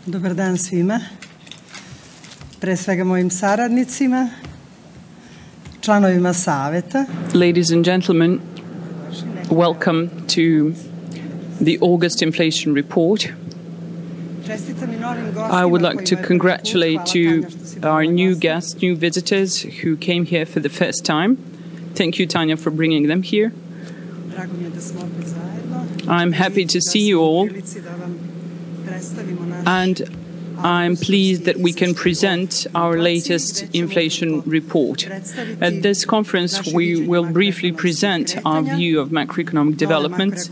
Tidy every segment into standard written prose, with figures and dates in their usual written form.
Dobar dan svima. Pre svega mojim saradnicima, članovima Saveta. Ladies and gentlemen, welcome to the August inflation report. I would like to congratulate our new guests, new visitors who came here for the first time. Thank you, Tanya, for bringing them here. I'm happy to see you all, and I'm pleased that we can present our latest inflation report. At this conference, we will briefly present our view of macroeconomic developments,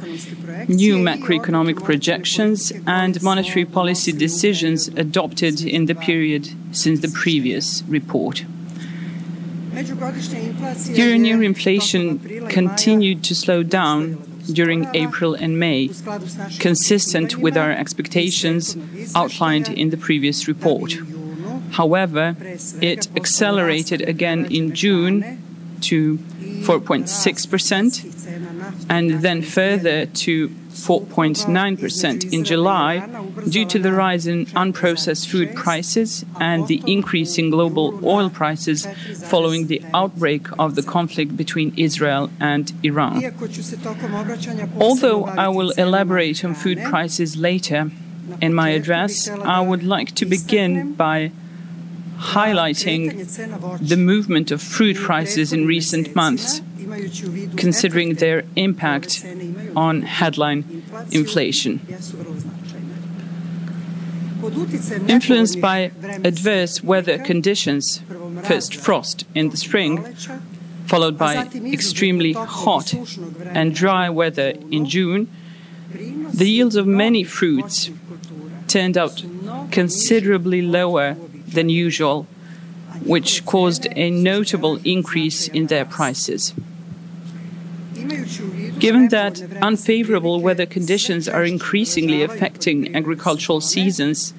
new macroeconomic projections, and monetary policy decisions adopted in the period since the previous report. Year-on-year inflation continued to slow down during April and May, consistent with our expectations outlined in the previous report. However, it accelerated again in June to 4.6% and then further to 4.9% in July due to the rise in unprocessed food prices and the increase in global oil prices following the outbreak of the conflict between Israel and Iran. Although I will elaborate on food prices later in my address, I would like to begin by highlighting the movement of food prices in recent months, considering their impact on headline inflation. Influenced by adverse weather conditions, first frost in the spring, followed by extremely hot and dry weather in June, the yields of many fruits turned out considerably lower than usual, which caused a notable increase in their prices. Given that unfavorable weather conditions are increasingly affecting agricultural seasons,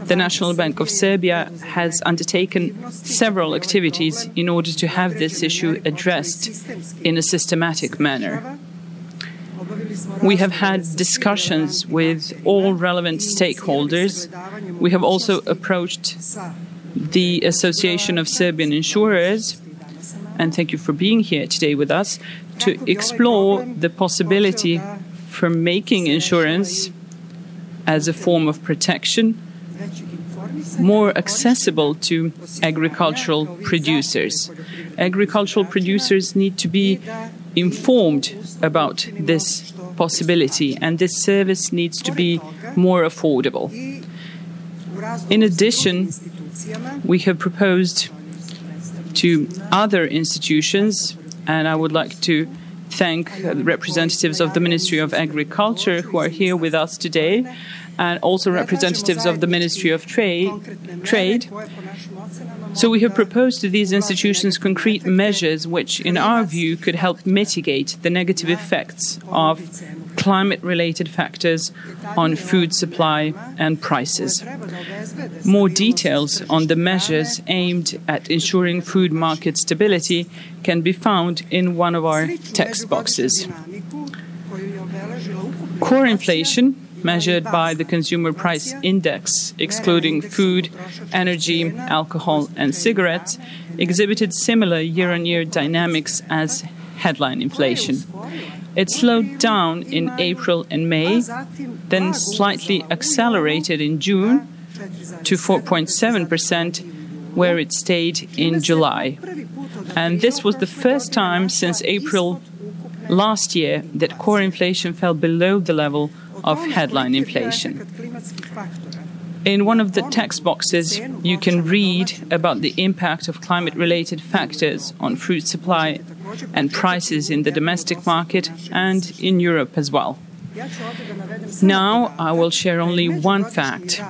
the National Bank of Serbia has undertaken several activities in order to have this issue addressed in a systematic manner. We have had discussions with all relevant stakeholders. We have also approached the Association of Serbian Insurers, and thank you for being here today with us, to explore the possibility for making insurance as a form of protection more accessible to agricultural producers. Agricultural producers need to be informed about this possibility, and this service needs to be more affordable. In addition, we have proposed to other institutions, and I would like to thank the representatives of the Ministry of Agriculture who are here with us today, and also representatives of the Ministry of Trade. So we have proposed to these institutions concrete measures which, in our view, could help mitigate the negative effects of climate-related factors on food supply and prices. More details on the measures aimed at ensuring food market stability can be found in one of our text boxes. Core inflation, measured by the Consumer Price Index, excluding food, energy, alcohol, and cigarettes, exhibited similar year-on-year dynamics as headline inflation. It slowed down in April and May, then slightly accelerated in June to 4.7%, where it stayed in July. And this was the first time since April last year that core inflation fell below the level of headline inflation. In one of the text boxes, you can read about the impact of climate-related factors on fruit supply and prices in the domestic market and in Europe as well. Now, I will share only one fact.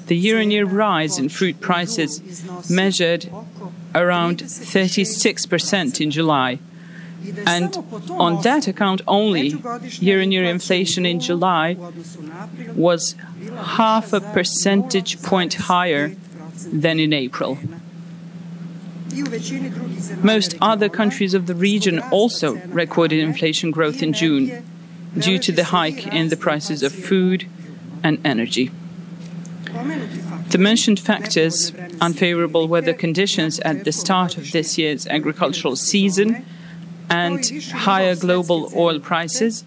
The year-on-year rise in fruit prices measured around 36% in July. And on that account only, year-on-year inflation in July was half a percentage point higher than in April. Most other countries of the region also recorded inflation growth in June due to the hike in the prices of food and energy. The mentioned factors, unfavorable weather conditions at the start of this year's agricultural season and higher global oil prices,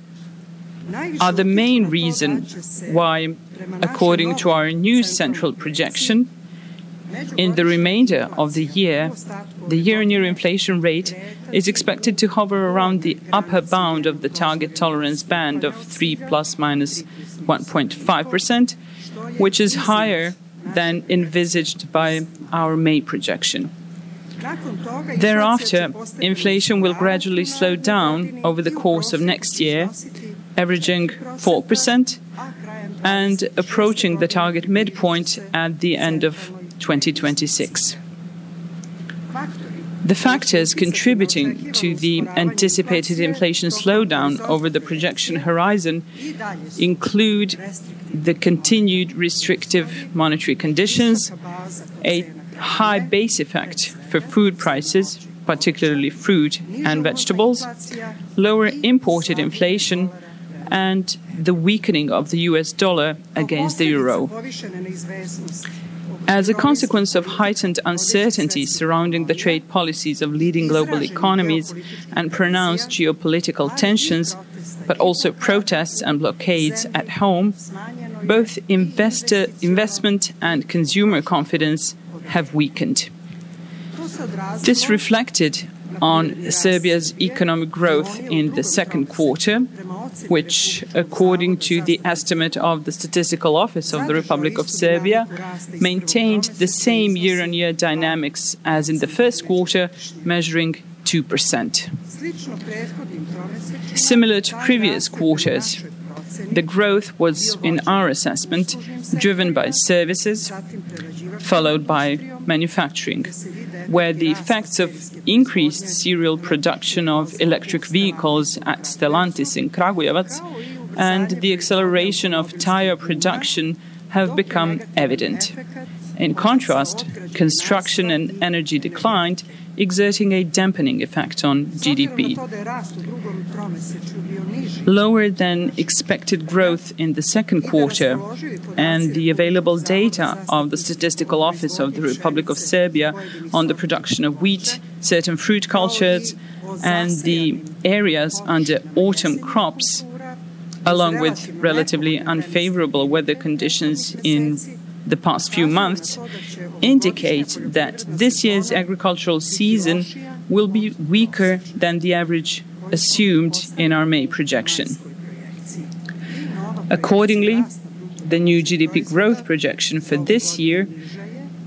are the main reason why, according to our new central projection, in the remainder of the year-on-year inflation rate is expected to hover around the upper bound of the target tolerance band of 3 plus minus 1.5%, which is higher than envisaged by our May projection. Thereafter, inflation will gradually slow down over the course of next year, averaging 4% and approaching the target midpoint at the end of 2026. The factors contributing to the anticipated inflation slowdown over the projection horizon include the continued restrictive monetary conditions, a high base effect for food prices, particularly fruit and vegetables, lower imported inflation, and the weakening of the US dollar against the euro. As a consequence of heightened uncertainty surrounding the trade policies of leading global economies and pronounced geopolitical tensions, but also protests and blockades at home, both investment and consumer confidence have weakened. This reflected on Serbia's economic growth in the second quarter, which, according to the estimate of the Statistical Office of the Republic of Serbia, maintained the same year-on-year dynamics as in the first quarter, measuring 2%. Similar to previous quarters, the growth was, in our assessment, driven by services, followed by manufacturing, where the effects of increased serial production of electric vehicles at Stellantis in Kragujevac and the acceleration of tire production have become evident. In contrast, construction and energy declined, exerting a dampening effect on GDP. Lower than expected growth in the second quarter and the available data of the Statistical Office of the Republic of Serbia on the production of wheat, certain fruit cultures, and the areas under autumn crops, along with relatively unfavorable weather conditions in the past few months, indicate that this year's agricultural season will be weaker than the average assumed in our May projection. Accordingly, the new GDP growth projection for this year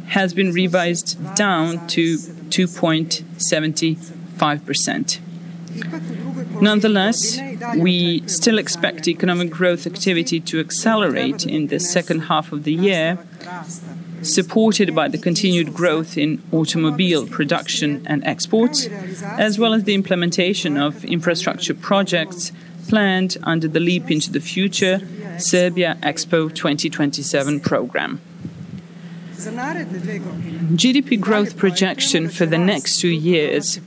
has been revised down to 2.75%. Nonetheless, we still expect economic growth activity to accelerate in the second half of the year, supported by the continued growth in automobile production and exports, as well as the implementation of infrastructure projects planned under the Leap into the Future Serbia Expo 2027 program. GDP growth projection for the next 2 years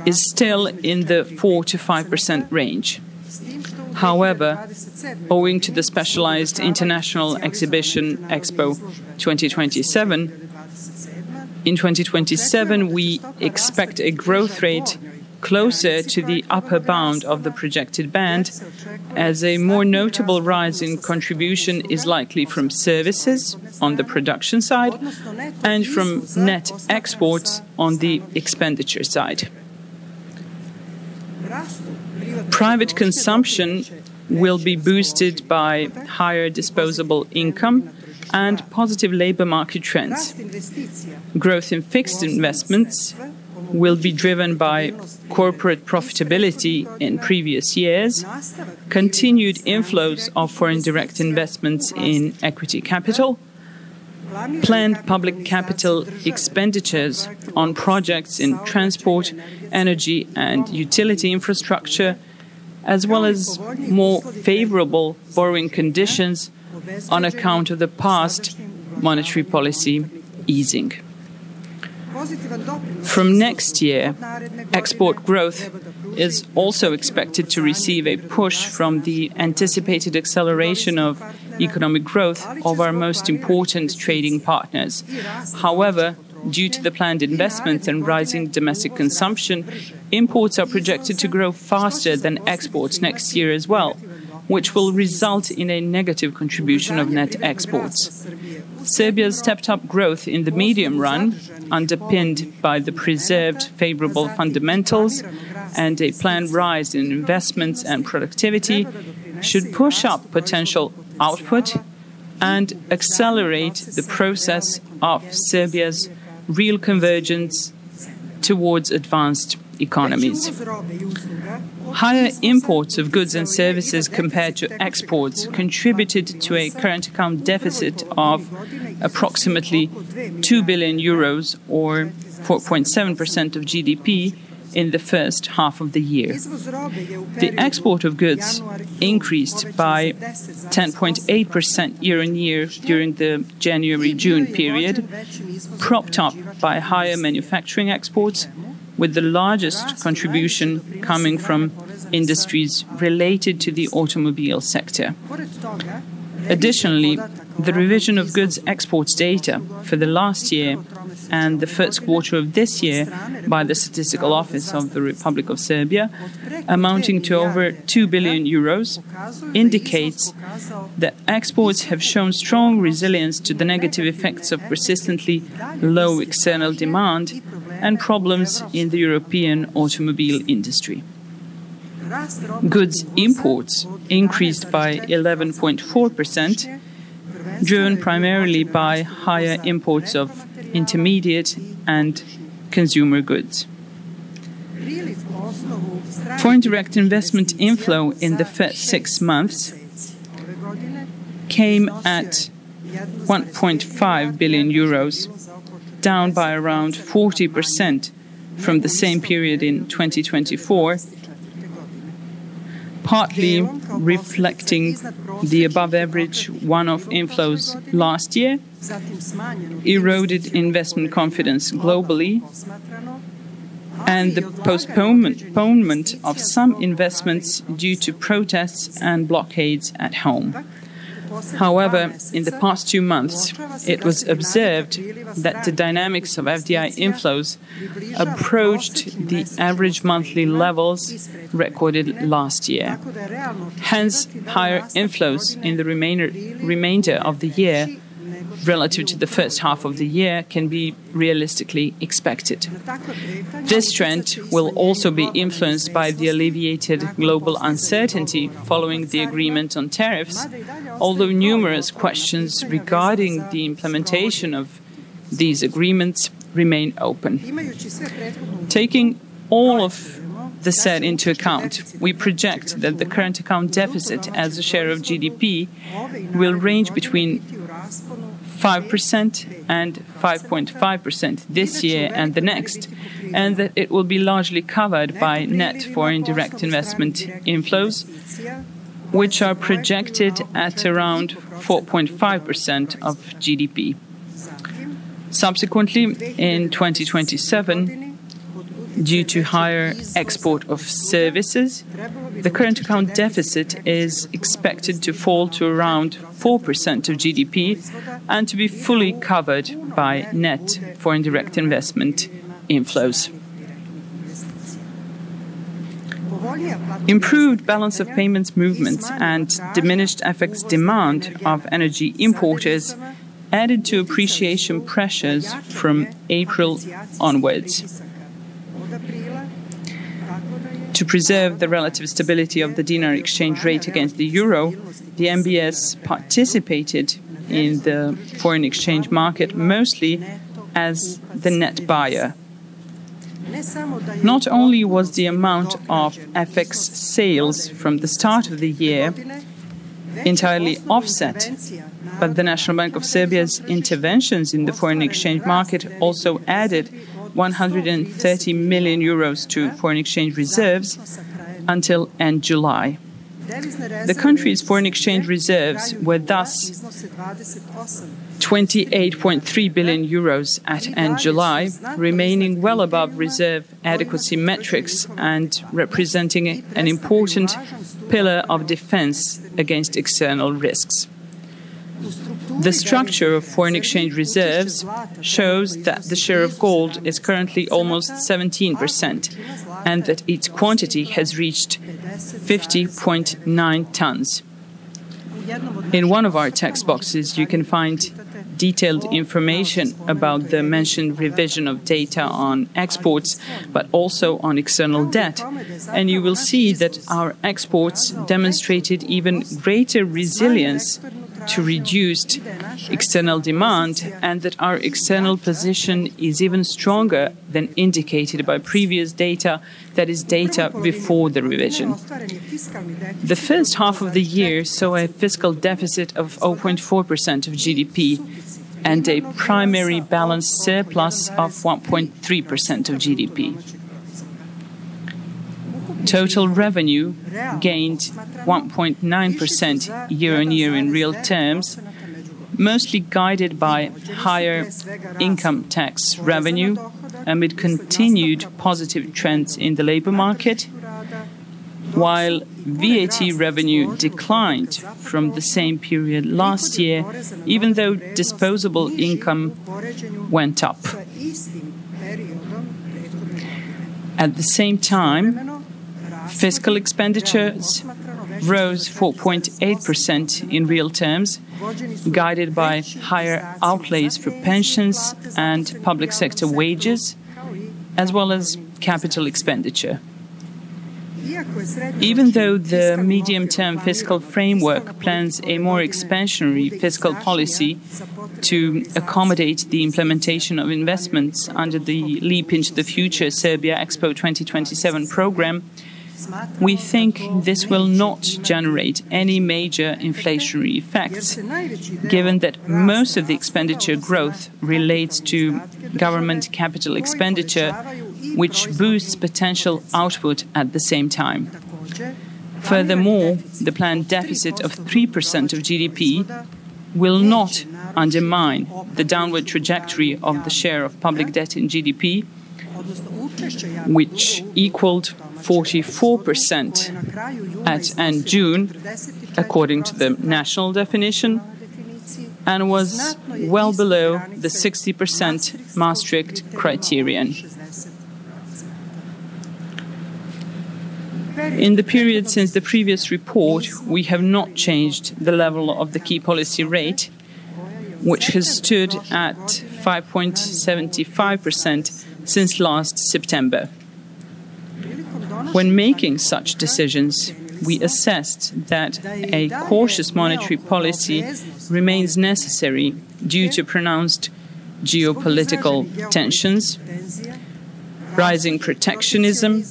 is still in the 4 to 5% range. However, owing to the specialized international exhibition Expo 2027, in 2027 we expect a growth rate closer to the upper bound of the projected band, as a more notable rise in contribution is likely from services on the production side and from net exports on the expenditure side. Private consumption will be boosted by higher disposable income and positive labor market trends. Growth in fixed investments will be driven by corporate profitability in previous years, continued inflows of foreign direct investments in equity capital, planned public capital expenditures on projects in transport, energy and utility infrastructure, as well as more favorable borrowing conditions on account of the past monetary policy easing. From next year, export growth is also expected to receive a push from the anticipated acceleration of economic growth of our most important trading partners. However, due to the planned investments and rising domestic consumption, imports are projected to grow faster than exports next year as well, which will result in a negative contribution of net exports. Serbia's stepped-up growth in the medium run, underpinned by the preserved favorable fundamentals and a planned rise in investments and productivity, should push up potential output and accelerate the process of Serbia's real convergence towards advanced economies. Higher imports of goods and services compared to exports contributed to a current account deficit of approximately 2 billion euros or 4.7% of GDP in the first half of the year. The export of goods increased by 10.8% year-on-year during the January-June period, propped up by higher manufacturing exports, with the largest contribution coming from industries related to the automobile sector. Additionally, the revision of goods exports data for the last year and the first quarter of this year by the Statistical Office of the Republic of Serbia, amounting to over 2 billion euros, indicates that exports have shown strong resilience to the negative effects of persistently low external demand and problems in the European automobile industry. Goods imports increased by 11.4%, driven primarily by higher imports of intermediate and consumer goods. Foreign direct investment inflow in the first 6 months came at 1.5 billion euros, down by around 40% from the same period in 2024, partly reflecting the above-average one-off inflows last year, eroded investment confidence globally, and the postponement of some investments due to protests and blockades at home. However, in the past 2 months, it was observed that the dynamics of FDI inflows approached the average monthly levels recorded last year. Hence, higher inflows in the remainder of the year relative to the first half of the year can be realistically expected. This trend will also be influenced by the alleviated global uncertainty following the agreement on tariffs, although numerous questions regarding the implementation of these agreements remain open. Taking all of the said into account, we project that the current account deficit as a share of GDP will range between 5% and 5.5% this year and the next, and that it will be largely covered by net foreign direct investment inflows, which are projected at around 4.5% of GDP. Subsequently, in 2027, due to higher export of services, the current account deficit is expected to fall to around 4% of GDP and to be fully covered by net foreign direct investment inflows. Improved balance of payments movements and diminished FX demand of energy importers added to appreciation pressures from April onwards. To preserve the relative stability of the dinar exchange rate against the euro, the MBS participated in the foreign exchange market mostly as the net buyer. Not only was the amount of FX sales from the start of the year entirely offset, but the National Bank of Serbia's interventions in the foreign exchange market also added 130 million euros to foreign exchange reserves until end July. The country's foreign exchange reserves were thus 28.3 billion euros at end July, remaining well above reserve adequacy metrics and representing an important pillar of defense against external risks. The structure of foreign exchange reserves shows that the share of gold is currently almost 17% and that its quantity has reached 50.9 tons. In one of our text boxes, you can find detailed information about the mentioned revision of data on exports, but also on external debt. And you will see that our exports demonstrated even greater resilience to reduced external demand, and that our external position is even stronger than indicated by previous data, that is data before the revision. The first half of the year saw a fiscal deficit of 0.4% of GDP and a primary balance surplus of 1.3% of GDP. Total revenue gained 1.9% year-on-year in real terms, mostly guided by higher income tax revenue amid continued positive trends in the labor market, while VAT revenue declined from the same period last year, even though disposable income went up. At the same time, fiscal expenditures rose 4.8% in real terms, guided by higher outlays for pensions and public sector wages, as well as capital expenditure. Even though the medium-term fiscal framework plans a more expansionary fiscal policy to accommodate the implementation of investments under the Leap into the Future Serbia Expo 2027 program, we think this will not generate any major inflationary effects, given that most of the expenditure growth relates to government capital expenditure, which boosts potential output at the same time. Furthermore, the planned deficit of 3% of GDP will not undermine the downward trajectory of the share of public debt in GDP, which equaled 44% at end June, according to the national definition, and was well below the 60% Maastricht criterion. In the period since the previous report, we have not changed the level of the key policy rate, which has stood at 5.75% since last September. When making such decisions, we assessed that a cautious monetary policy remains necessary due to pronounced geopolitical tensions, rising protectionism,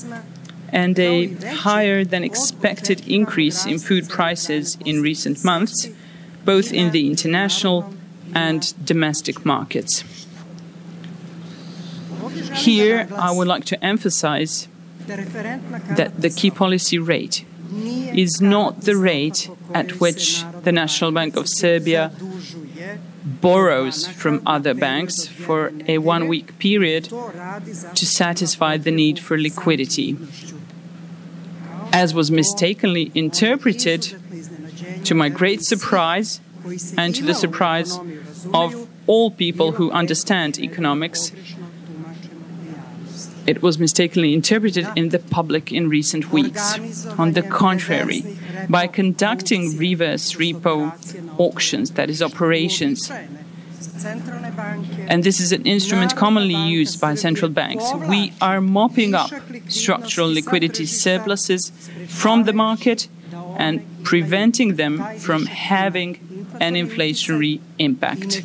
and a higher than expected increase in food prices in recent months, both in the international and domestic markets. Here, I would like to emphasize that the key policy rate is not the rate at which the National Bank of Serbia borrows from other banks for a one-week period to satisfy the need for liquidity, as was mistakenly interpreted, to my great surprise and to the surprise of all people who understand economics. It was mistakenly interpreted in the public in recent weeks. On the contrary, by conducting reverse repo auctions, that is, operations, and this is an instrument commonly used by central banks, we are mopping up structural liquidity surpluses from the market and preventing them from having an inflationary impact.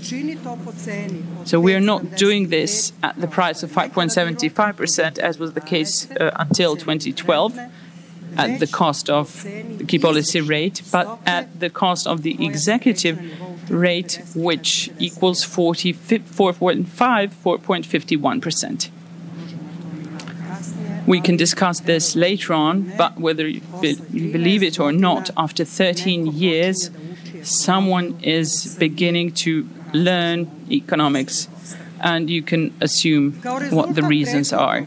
So we are not doing this at the price of 5.75%, as was the case until 2012, at the cost of the key policy rate, but at the cost of the executive rate, which equals 4.51%. We can discuss this later on, but whether you believe it or not, after 13 years, someone is beginning to learn economics and you can assume what the reasons are.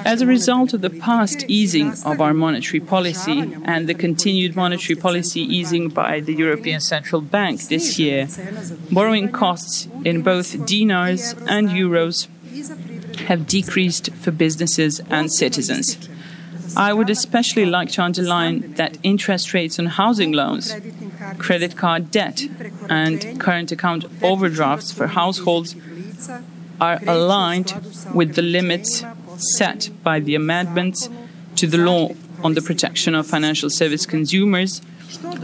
As a result of the past easing of our monetary policy and the continued monetary policy easing by the European Central Bank this year, borrowing costs in both dinars and euros have decreased for businesses and citizens. I would especially like to underline that interest rates on housing loans, credit card debt, and current account overdrafts for households are aligned with the limits set by the amendments to the law on the protection of financial service consumers,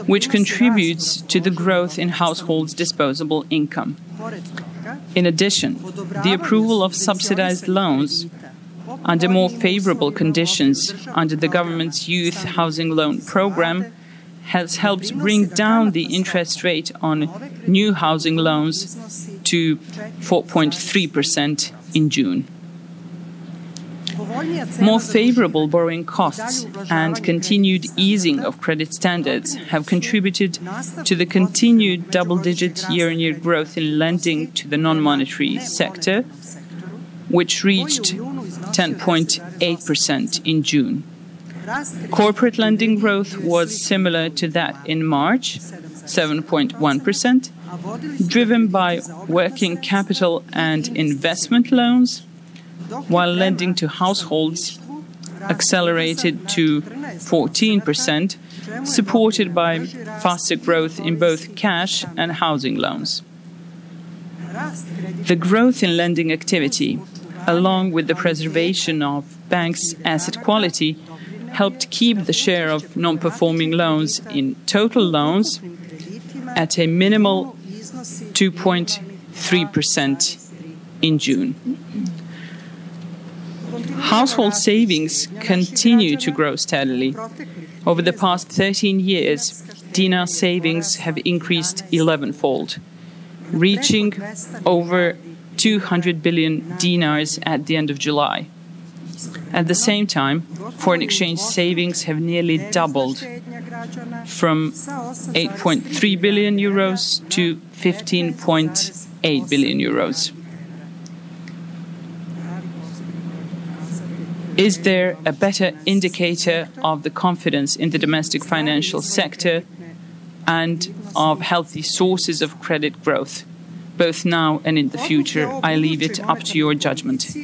which contributes to the growth in households' disposable income. In addition, the approval of subsidized loans under more favorable conditions under the government's youth housing loan program has helped bring down the interest rate on new housing loans to 4.3% in June. More favorable borrowing costs and continued easing of credit standards have contributed to the continued double-digit year-on-year growth in lending to the non-monetary sector, which reached 10.8% in June. Corporate lending growth was similar to that in March, 7.1%, driven by working capital and investment loans, while lending to households accelerated to 14%, supported by faster growth in both cash and housing loans. The growth in lending activity, along with the preservation of banks' asset quality, helped keep the share of non-performing loans in total loans at a minimal 2.3% in June. Household savings continue to grow steadily. Over the past 13 years, dinar savings have increased 11-fold, reaching over 200 billion dinars at the end of July. At the same time, foreign exchange savings have nearly doubled from 8.3 billion euros to 15.8 billion euros. Is there a better indicator of the confidence in the domestic financial sector and of healthy sources of credit growth, both now and in the future? I leave it up to your judgment.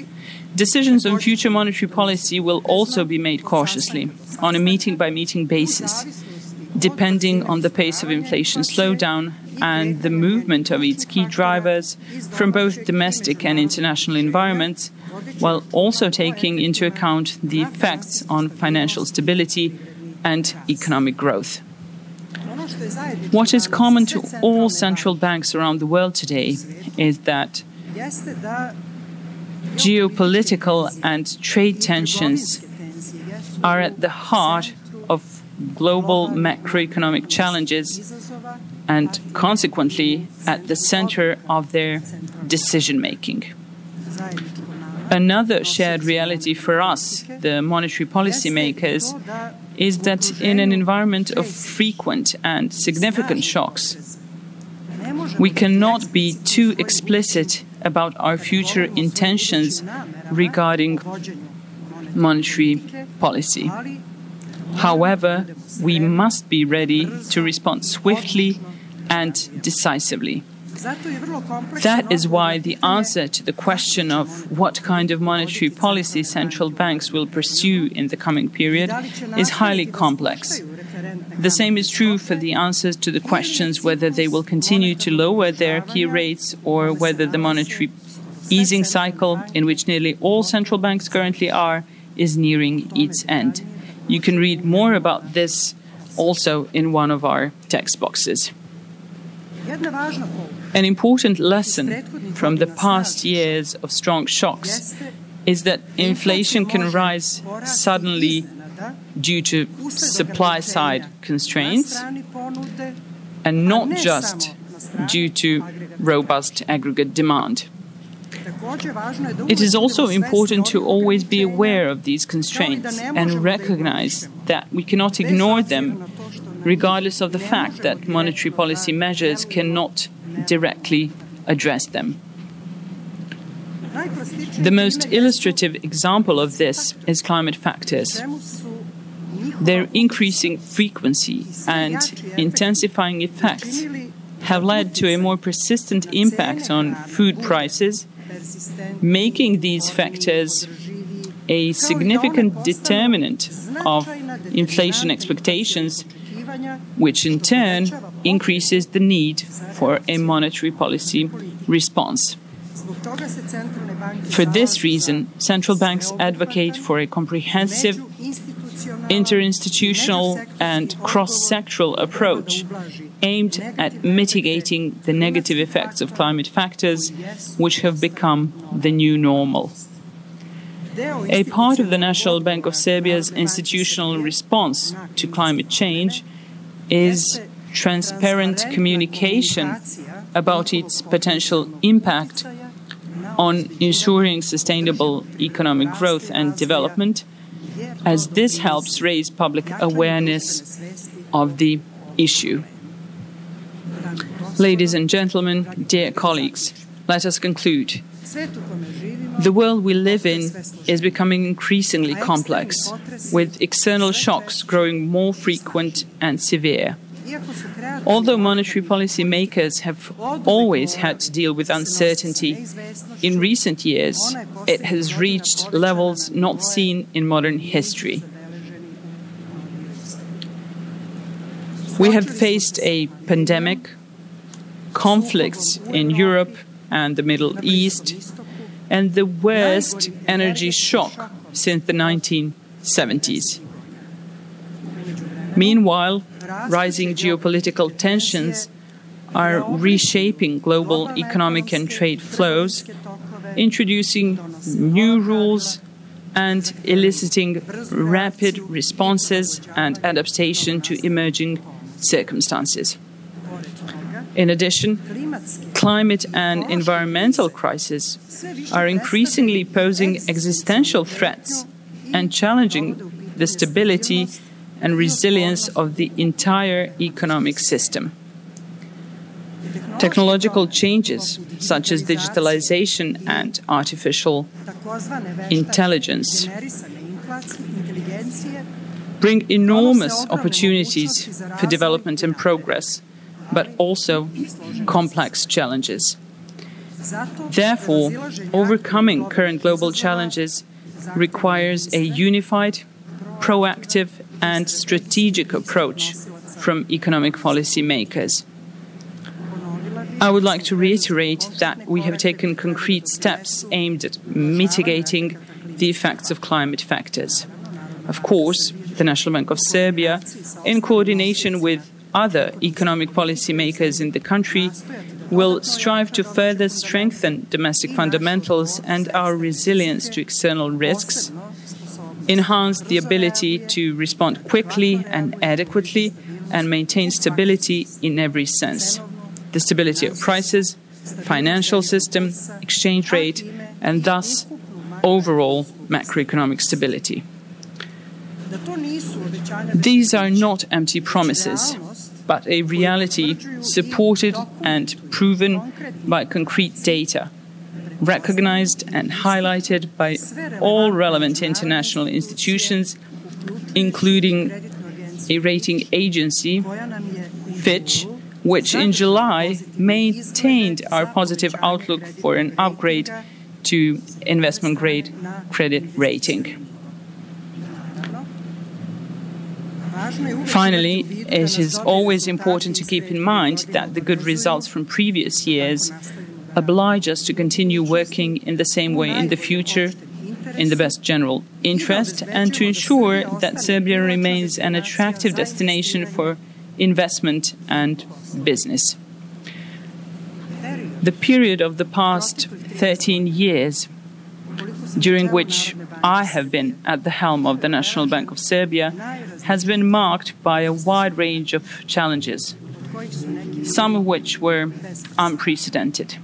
Decisions on future monetary policy will also be made cautiously, on a meeting-by-meeting basis, depending on the pace of inflation slowdown and the movement of its key drivers from both domestic and international environments, while also taking into account the effects on financial stability and economic growth. What is common to all central banks around the world today is that geopolitical and trade tensions are at the heart of global macroeconomic challenges and consequently at the center of their decision-making. Another shared reality for us, the monetary policy makers, is that in an environment of frequent and significant shocks, we cannot be too explicit about our future intentions regarding monetary policy. However, we must be ready to respond swiftly and decisively. That is why the answer to the question of what kind of monetary policy central banks will pursue in the coming period is highly complex. The same is true for the answers to the questions whether they will continue to lower their key rates or whether the monetary easing cycle, in which nearly all central banks currently are, is nearing its end. You can read more about this also in one of our text boxes. An important lesson from the past years of strong shocks is that inflation can rise suddenly due to supply-side constraints and not just due to robust aggregate demand. It is also important to always be aware of these constraints and recognize that we cannot ignore them, regardless of the fact that monetary policy measures cannot directly address them. The most illustrative example of this is climate factors. Their increasing frequency and intensifying effects have led to a more persistent impact on food prices, making these factors a significant determinant of inflation expectations, which in turn increases the need for a monetary policy response. For this reason, central banks advocate for a comprehensive, interinstitutional and cross-sectoral approach aimed at mitigating the negative effects of climate factors, which have become the new normal. A part of the National Bank of Serbia's institutional response to climate change is transparent communication about its potential impact on ensuring sustainable economic growth and development, as this helps raise public awareness of the issue. Ladies and gentlemen, dear colleagues, let us conclude. The world we live in is becoming increasingly complex, with external shocks growing more frequent and severe. Although monetary policy makers have always had to deal with uncertainty, in recent years it has reached levels not seen in modern history. We have faced a pandemic, conflicts in Europe and the Middle East, and the worst energy shock since the 1970s. Meanwhile, rising geopolitical tensions are reshaping global economic and trade flows, introducing new rules and eliciting rapid responses and adaptation to emerging circumstances. In addition, climate and environmental crises are increasingly posing existential threats and challenging the stability and resilience of the entire economic system. Technological changes, such as digitalization and artificial intelligence, bring enormous opportunities for development and progress, but also complex challenges. Therefore, overcoming current global challenges requires a unified, proactive and strategic approach from economic policy makers. I would like to reiterate that we have taken concrete steps aimed at mitigating the effects of climate factors. Of course, the National Bank of Serbia, in coordination with other economic policy makers in the country, will strive to further strengthen domestic fundamentals and our resilience to external risks, enhance the ability to respond quickly and adequately, and maintain stability in every sense: the stability of prices, financial system, exchange rate, and thus overall macroeconomic stability. These are not empty promises, but a reality supported and proven by concrete data, recognized and highlighted by all relevant international institutions, including a rating agency, Fitch, which in July maintained our positive outlook for an upgrade to investment-grade credit rating. Finally, it is always important to keep in mind that the good results from previous years oblige us to continue working in the same way in the future, in the best general interest, and to ensure that Serbia remains an attractive destination for investment and business. The period of the past 13 years, during which I have been at the helm of the National Bank of Serbia, has been marked by a wide range of challenges, some of which were unprecedented.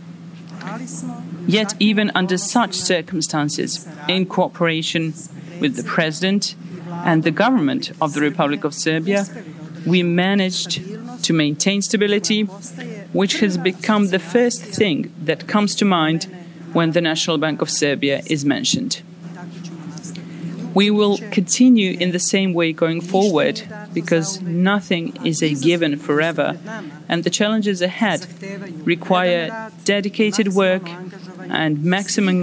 Yet, even under such circumstances, in cooperation with the President and the government of the Republic of Serbia, we managed to maintain stability, which has become the first thing that comes to mind when the National Bank of Serbia is mentioned. We will continue in the same way going forward because nothing is a given forever, and the challenges ahead require dedicated work and maximum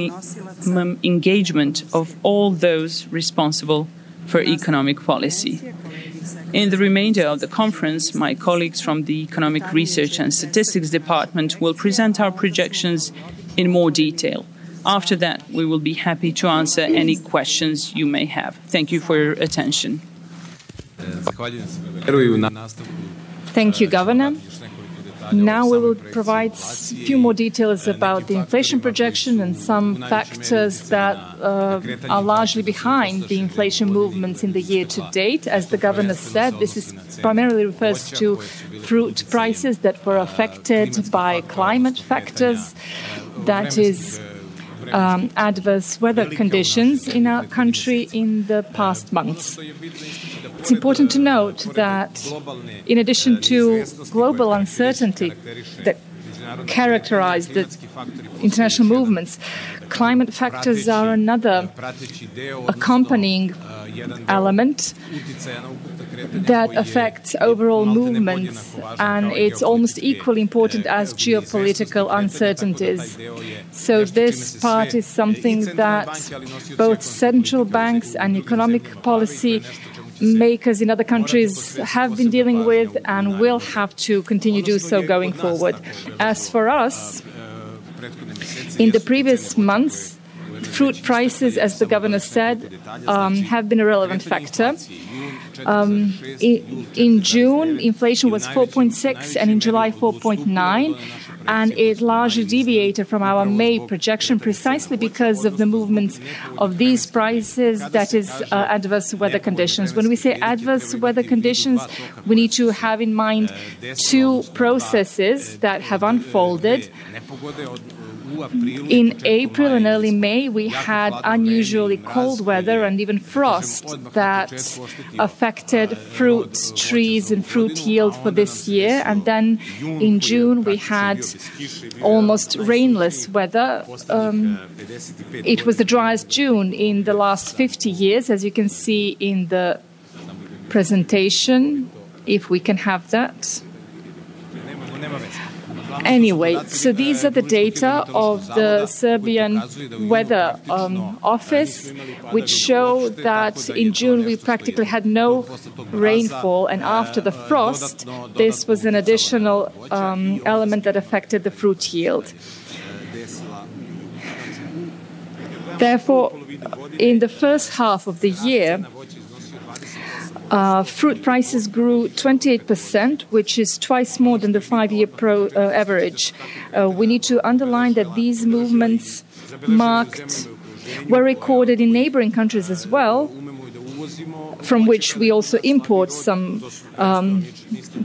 engagement of all those responsible for economic policy. In the remainder of the conference, my colleagues from the Economic Research and Statistics Department will present our projections in more detail. After that, we will be happy to answer any questions you may have. Thank you for your attention. Thank you, Governor. Now we will provide a few more details about the inflation projection and some factors that are largely behind the inflation movements in the year to date. As the Governor said, this primarily refers to fruit prices that were affected by climate factors, that is, adverse weather conditions in our country in the past months. It's important to note that in addition to global uncertainty that characterized the international movements, climate factors are another accompanying element that affects overall movements, and it's almost equally important as geopolitical uncertainties. So this part is something that both central banks and economic policy makers in other countries have been dealing with and will have to continue to do so going forward. As for us, in the previous months, fruit prices, as the Governor said, have been a relevant factor. In June, inflation was 4.6 and in July 4.9. And it largely deviated from our May projection precisely because of the movements of these prices, that is, adverse weather conditions. When we say adverse weather conditions, we need to have in mind two processes that have unfolded. In April and early May, we had unusually cold weather and even frost that affected fruit trees and fruit yield for this year. And then in June, we had almost rainless weather. It was the driest June in the last 50 years, as you can see in the presentation, if we can have that. Anyway, so these are the data of the Serbian Weather Office, which show that in June we practically had no rainfall, and after the frost, this was an additional element that affected the fruit yield. Therefore, in the first half of the year, fruit prices grew 28%, which is twice more than the 5-year average. We need to underline that these movements were recorded in neighboring countries as well, from which we also import some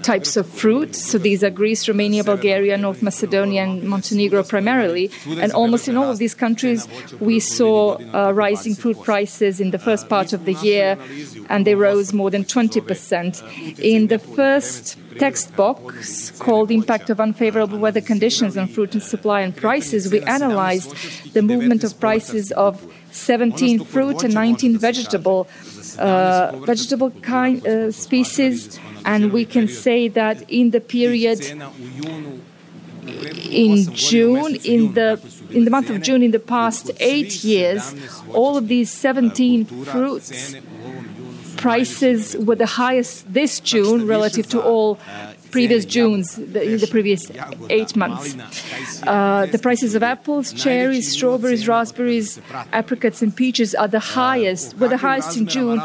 types of fruit. So these are Greece, Romania, Bulgaria, North Macedonia, and Montenegro primarily. And almost in all of these countries, we saw rising fruit prices in the first part of the year, and they rose more than 20%. In the first text box called Impact of Unfavorable Weather Conditions on Fruit and Supply and Prices, we analyzed the movement of prices of 17 fruit and 19 vegetable species, and we can say that in the period in June, in the month of June, in the past 8 years, all of these 17 fruits prices were the highest this June relative to all previous Junes in the previous 8 months. The prices of apples, cherries, strawberries, raspberries, apricots, and peaches were the highest in June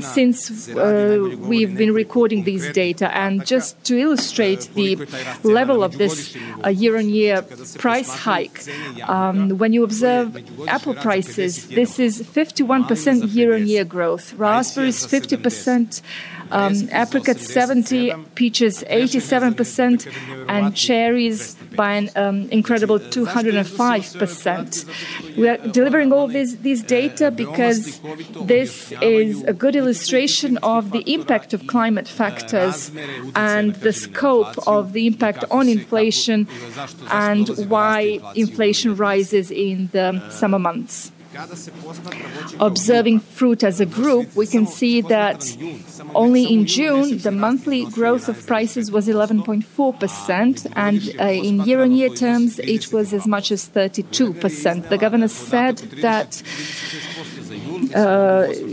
since we've been recording these data. And just to illustrate the level of this year-on-year price hike, when you observe apple prices, this is 51% year-on-year growth. Raspberries, 50%. apricots 70%, peaches 87%, and cherries by an incredible 205%. We are delivering all these data because this is a good illustration of the impact of climate factors and the scope of the impact on inflation and why inflation rises in the summer months. Observing fruit as a group, we can see that only in June, the monthly growth of prices was 11.4%, and in year-on-year terms, it was as much as 32%. The governor said that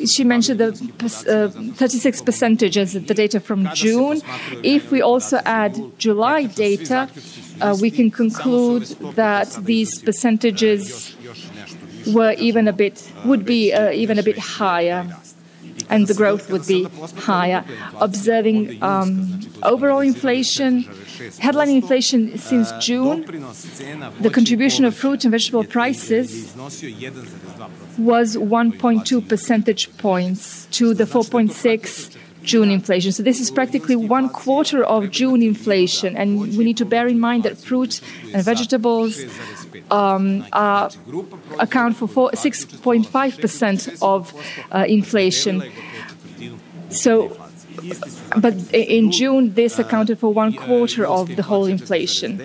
she mentioned the 36% as the data from June. If we also add July data, we can conclude that these percentages would be even a bit higher, and the growth would be higher. Observing overall inflation, headline inflation since June, the contribution of fruit and vegetable prices was 1.2 percentage points to the 4.6 June inflation. So this is practically 1/4 of June inflation, and we need to bear in mind that fruit and vegetables account for 6.5% of inflation. So, but in June, this accounted for 1/4 of the whole inflation.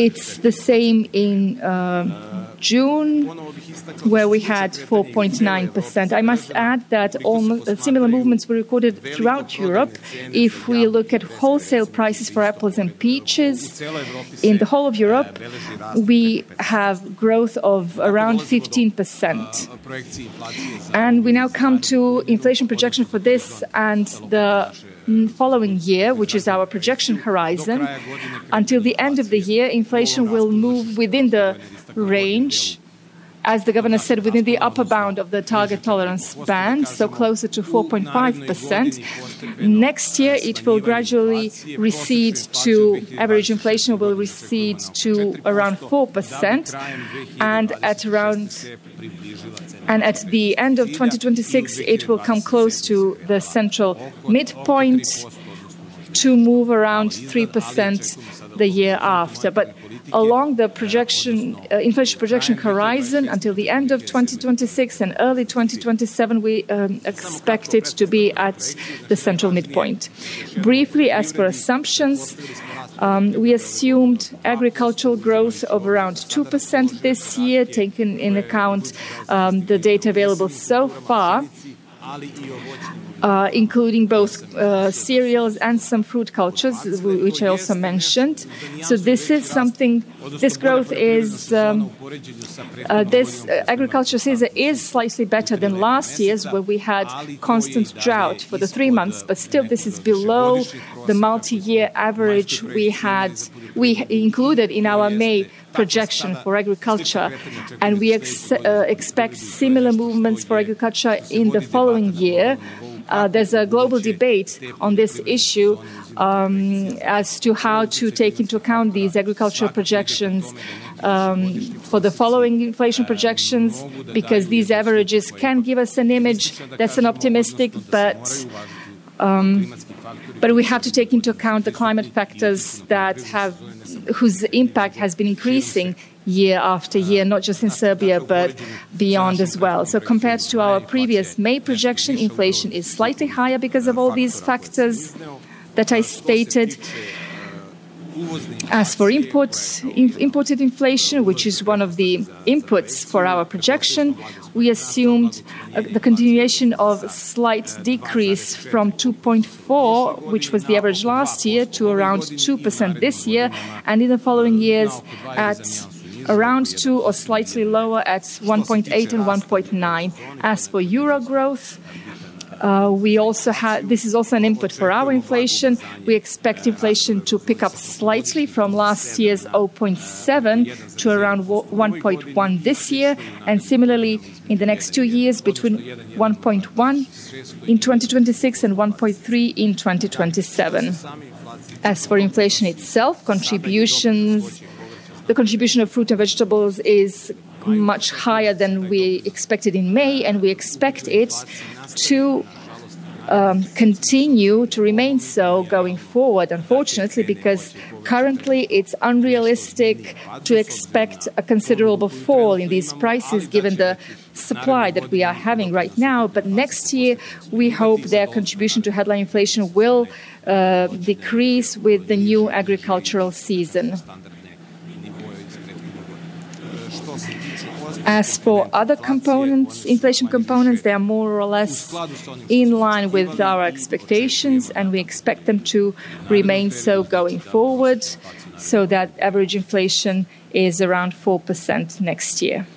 It's the same in June, where we had 4.9%. I must add that almost similar movements were recorded throughout Europe. If we look at wholesale prices for apples and peaches, in the whole of Europe, we have growth of around 15%. And we now come to inflation projection for this and the following year, which is our projection horizon. Until the end of the year, inflation will move within the range, as the governor said, within the upper bound of the target tolerance band, so closer to 4.5%. Next year, it will gradually recede to, average inflation will recede to around 4%, and at the end of 2026, it will come close to the central midpoint to move around 3% the year after. But along the inflation projection horizon until the end of 2026 and early 2027, we expect it to be at the central midpoint. Briefly, as for assumptions, we assumed agricultural growth of around 2% this year, taking in account the data available so far, including both cereals and some fruit cultures, which I also mentioned. So this is something, this growth is, this agriculture season is slightly better than last year's, where we had constant drought for the 3 months, but still this is below the multi-year average we included in our May projection for agriculture, and we expect similar movements for agriculture in the following year. There's a global debate on this issue as to how to take into account these agricultural projections for the following inflation projections, because these averages can give us an image that's an optimistic, but we have to take into account the climate factors whose impact has been increasing year after year, not just in Serbia, but beyond as well. So compared to our previous May projection, inflation is slightly higher because of all these factors that I stated. As for imported inflation, which is one of the inputs for our projection, we assumed the continuation of a slight decrease from 2.4, which was the average last year, to around 2% this year, and in the following years at around 2 or slightly lower at 1.8 and 1.9. As for euro growth, this is also an input for our inflation. We expect inflation to pick up slightly from last year's 0.7 to around 1.1 this year, and similarly in the next 2 years between 1.1 in 2026 and 1.3 in 2027. As for inflation itself, the contribution of fruit and vegetables is much higher than we expected in May, and we expect it to continue to remain so going forward, unfortunately, because currently it's unrealistic to expect a considerable fall in these prices given the supply that we are having right now. But next year, we hope their contribution to headline inflation will decrease with the new agricultural season. As for other components, inflation components, they are more or less in line with our expectations, and we expect them to remain so going forward, so that average inflation is around 4% next year.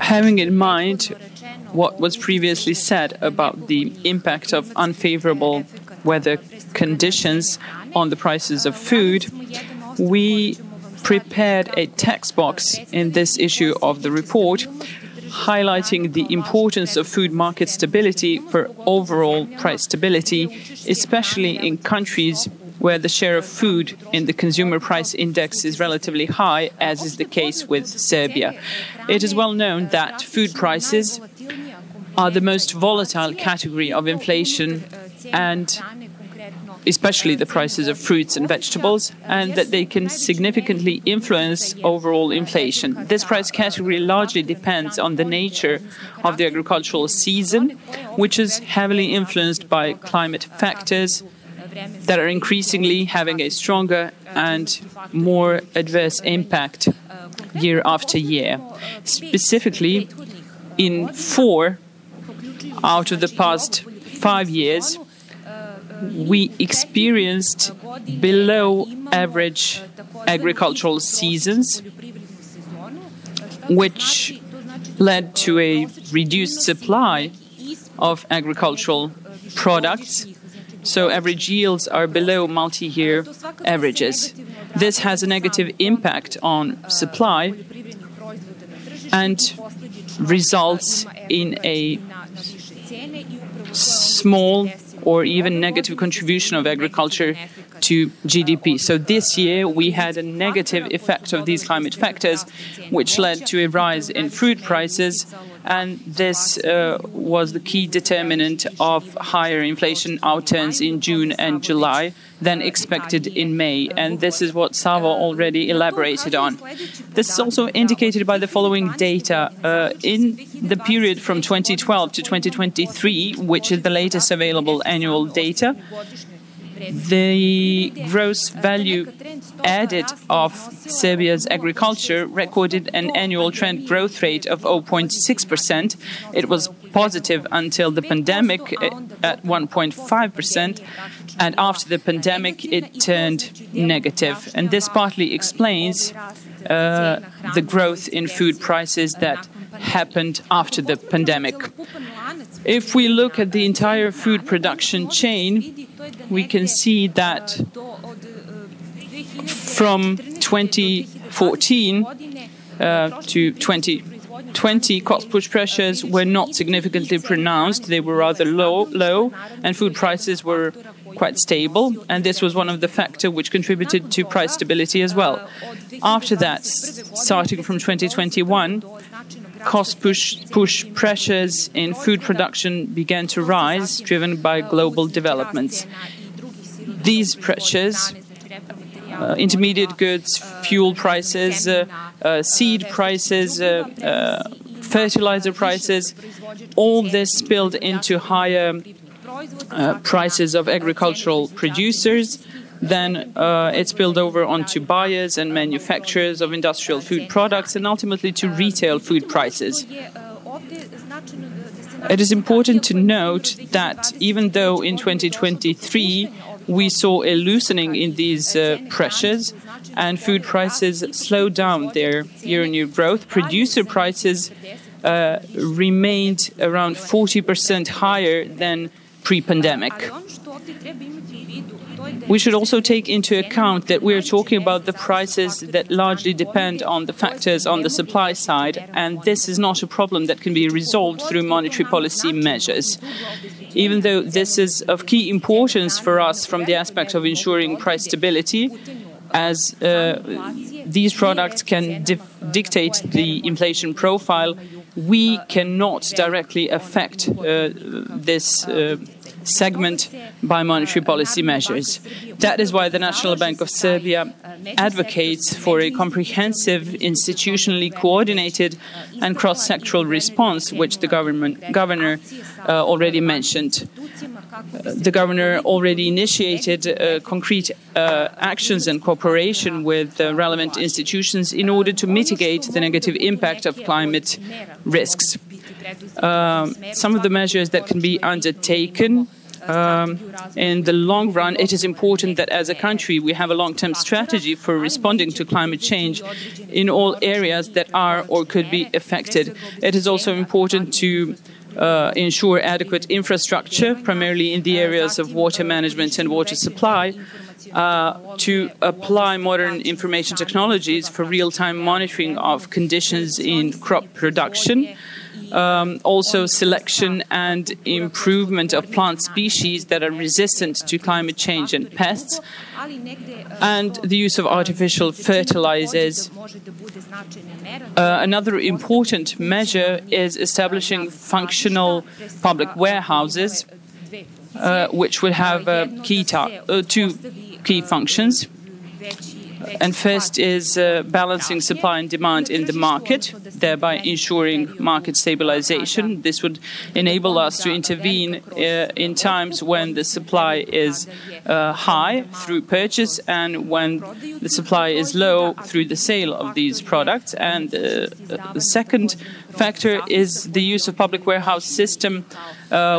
Having in mind what was previously said about the impact of unfavorable weather conditions on the prices of food, we prepared a text box in this issue of the report, highlighting the importance of food market stability for overall price stability, especially in countries where the share of food in the consumer price index is relatively high, as is the case with Serbia. It is well known that food prices are the most volatile category of inflation, and especially the prices of fruits and vegetables, and that they can significantly influence overall inflation. This price category largely depends on the nature of the agricultural season, which is heavily influenced by climate factors that are increasingly having a stronger and more adverse impact year after year. Specifically, in 4 out of the past 5 years, we experienced below average agricultural seasons, which led to a reduced supply of agricultural products. So average yields are below multi-year averages. This has a negative impact on supply and results in a small or even negative contribution of agriculture to GDP. So this year we had a negative effect of these climate factors, which led to a rise in food prices, and this was the key determinant of higher inflation outturns in June and July than expected in May. And this is what Savo already elaborated on. This is also indicated by the following data. In the period from 2012 to 2023, which is the latest available annual data, the gross value added of Serbia's agriculture recorded an annual trend growth rate of 0.6%. It was positive until the pandemic at 1.5%, and after the pandemic it turned negative. And this partly explains the growth in food prices that happened after the pandemic. If we look at the entire food production chain, we can see that from 2014 to 2020, cost-push pressures were not significantly pronounced. They were rather low, and food prices were quite stable, and this was one of the factors which contributed to price stability as well. After that, starting from 2021, cost-push pressures in food production began to rise, driven by global developments. These pressures, intermediate goods, fuel prices, seed prices, fertilizer prices, all this spilled into higher prices of agricultural producers. Then it spilled over onto buyers and manufacturers of industrial food products, and ultimately to retail food prices. It is important to note that even though in 2023 we saw a loosening in these pressures and food prices slowed down their year-on-year growth, producer prices remained around 40% higher than pre-pandemic. We should also take into account that we are talking about the prices that largely depend on the factors on the supply side, and this is not a problem that can be resolved through monetary policy measures. Even though this is of key importance for us from the aspect of ensuring price stability, as these products can dictate the inflation profile, we cannot directly affect this segment by monetary policy measures. That is why the National Bank of Serbia advocates for a comprehensive, institutionally coordinated and cross-sectoral response, which the governor already mentioned. The governor already initiated concrete actions and cooperation with relevant institutions in order to mitigate the negative impact of climate risks. Some of the measures that can be undertaken in the long run, it is important that as a country we have a long-term strategy for responding to climate change in all areas that are or could be affected. It is also important to ensure adequate infrastructure, primarily in the areas of water management and water supply, to apply modern information technologies for real-time monitoring of conditions in crop production, also selection and improvement of plant species that are resistant to climate change and pests, and the use of artificial fertilizers. Another important measure is establishing functional public warehouses, which will have two key functions. And first is balancing supply and demand in the market, thereby ensuring market stabilization. This would enable us to intervene in times when the supply is high through purchase and when the supply is low through the sale of these products. And the second factor is the use of public warehouse system,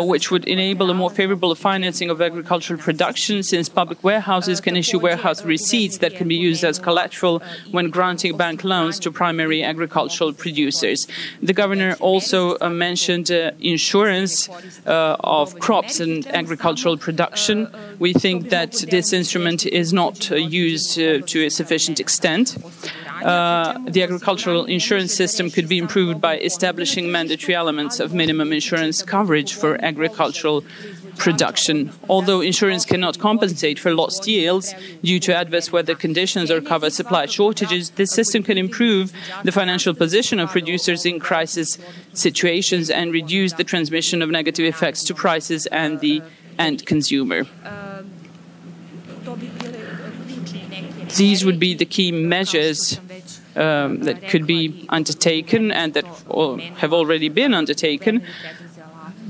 which would enable a more favorable financing of agricultural production, since public warehouses can issue warehouse receipts that can be used as collateral when granting bank loans to primary agricultural producers. The governor also mentioned insurance of crops and agricultural production. We think that this instrument is not used to a sufficient extent. The agricultural insurance system could be improved by establishing mandatory elements of minimum insurance coverage for agricultural production. Although insurance cannot compensate for lost yields due to adverse weather conditions or cover supply shortages, this system can improve the financial position of producers in crisis situations and reduce the transmission of negative effects to prices and the end consumer. These would be the key measures that could be undertaken and that have already been undertaken.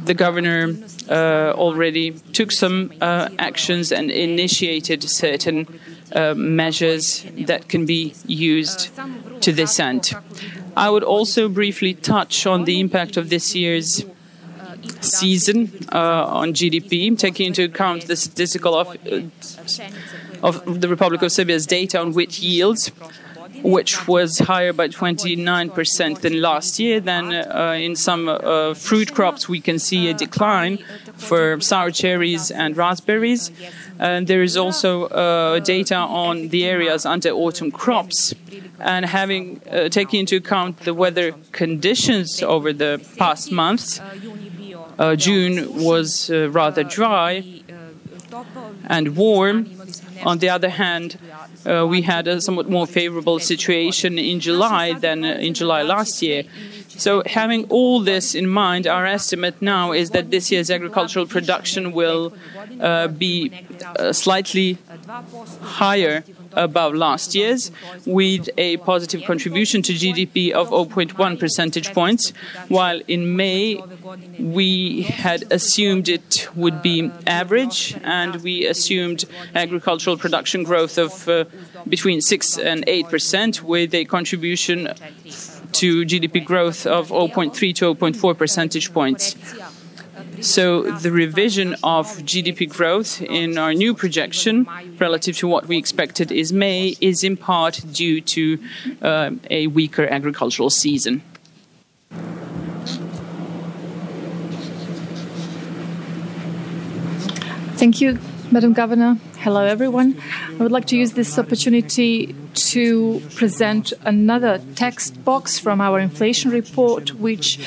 The governor already took some actions and initiated certain measures that can be used to this end. I would also briefly touch on the impact of this year's season on GDP, taking into account the statistical of the Republic of Serbia's data on wheat yields, which was higher by 29% than last year. Then in some fruit crops we can see a decline for sour cherries and raspberries. And there is also data on the areas under autumn crops. And having taken into account the weather conditions over the past months, June was rather dry and warm. On the other hand, we had a somewhat more favorable situation in July than in July last year. So having all this in mind, our estimate now is that this year's agricultural production will be slightly higher above last year's, with a positive contribution to GDP of 0.1 percentage points, while in May we had assumed it would be average, and we assumed agricultural production growth of between 6 and 8%, with a contribution to GDP growth of 0.3 to 0.4 percentage points. So the revision of GDP growth in our new projection relative to what we expected is May is in part due to a weaker agricultural season. Thank you, Madam Governor. Hello, everyone. I would like to use this opportunity to present another text box from our inflation report, which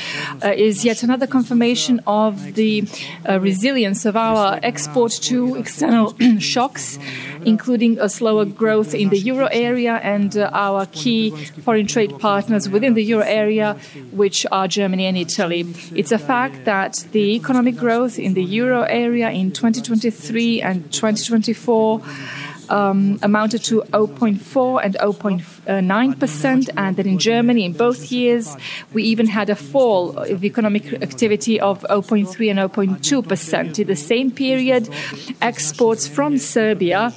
is yet another confirmation of the resilience of our export to external shocks, including a slower growth in the euro area and our key foreign trade partners within the euro area, which are Germany and Italy. It's a fact that the economic growth in the euro area in 2023 and 2024 amounted to 0.4 and 0.9%, and that in Germany, in both years, we even had a fall of economic activity of 0.3 and 0.2%. In the same period, exports from Serbia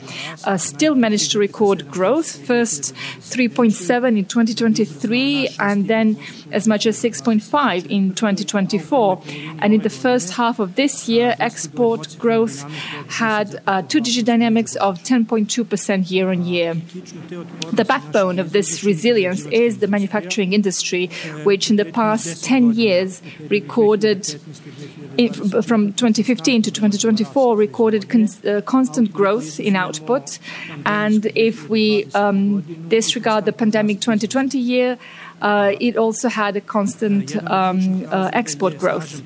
still managed to record growth, first 3.7 in 2023, and then as much as 6.5 in 2024. And in the first half of this year, export growth had two-digit dynamics of 10.2% year-on-year. The backbone of this resilience is the manufacturing industry, which in the past 10 years recorded, from 2015 to 2024, recorded constant growth in output. And if we disregard the pandemic 2020 year, it also had a constant export growth.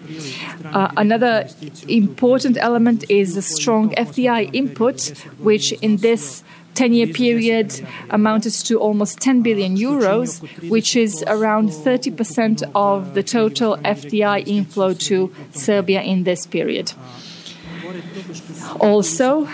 Another important element is a strong FDI input, which in this 10-year period amounted to almost 10 billion euros, which is around 30% of the total FDI inflow to Serbia in this period. Also,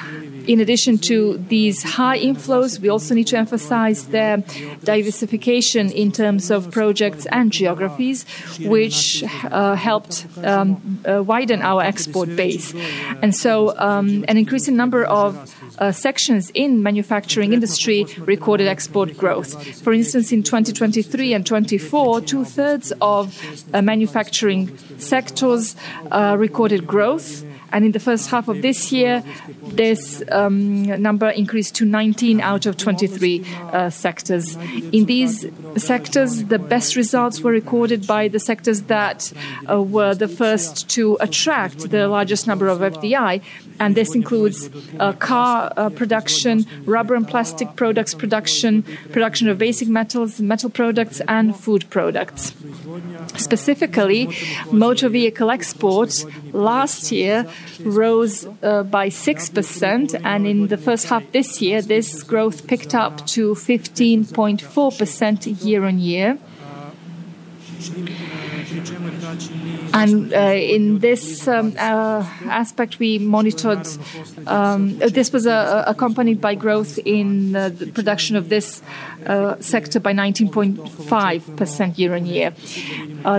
in addition to these high inflows, we also need to emphasize their diversification in terms of projects and geographies, which helped widen our export base. And so an increasing number of sections in manufacturing industry recorded export growth. For instance, in 2023 and 2024, two-thirds of manufacturing sectors recorded growth. And in the first half of this year, this number increased to 19 out of 23 sectors. In these sectors, the best results were recorded by the sectors that were the first to attract the largest number of FDI. And this includes car production, rubber and plastic products production, production of basic metals, metal products, and food products. Specifically, motor vehicle exports last year rose by 6%, and in the first half this year, this growth picked up to 15.4% year-on-year. And in this aspect, we monitored, this was accompanied by growth in the production of this sector by 19.5% year-on-year.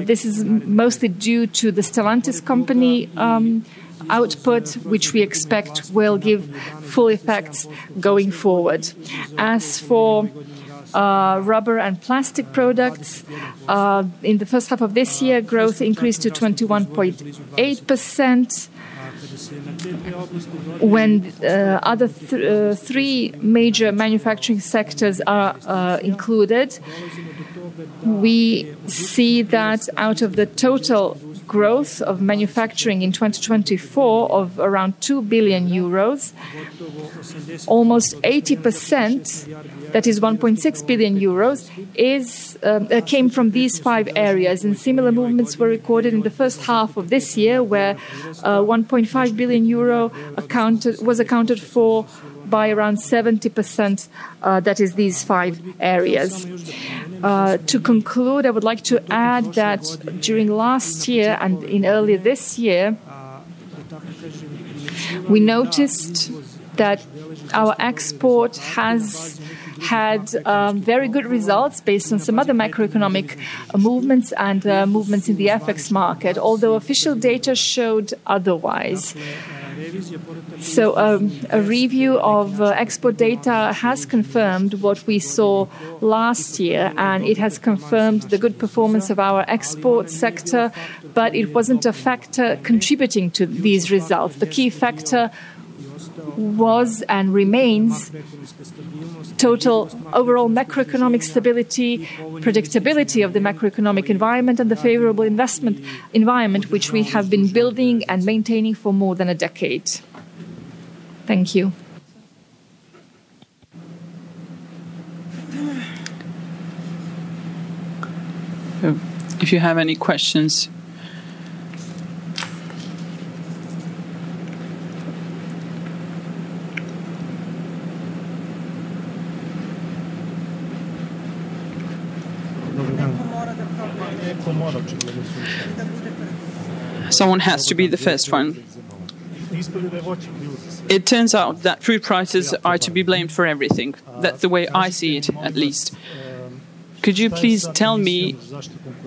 This is mostly due to the Stellantis company output, which we expect will give full effects going forward. As for rubber and plastic products, in the first half of this year, growth increased to 21.8%. When other three major manufacturing sectors are included, we see that out of the total growth of manufacturing in 2024 of around 2 billion euros, almost 80%, that is 1.6 billion euros, came from these five areas. And similar movements were recorded in the first half of this year, where 1.5 billion euro was accounted for by around 70%, that is these five areas. To conclude, I would like to add that during last year and in earlier this year, we noticed that our export has had very good results based on some other macroeconomic movements and movements in the FX market, although official data showed otherwise. So a review of export data has confirmed what we saw last year, and it has confirmed the good performance of our export sector, but it wasn't a factor contributing to these results. The key factor was and remains total overall macroeconomic stability, predictability of the macroeconomic environment, and the favorable investment environment which we have been building and maintaining for more than a decade. Thank you. So if you have any questions. Someone has to be the first one. It turns out that fruit prices are to be blamed for everything. That's the way I see it, at least. Could you please tell me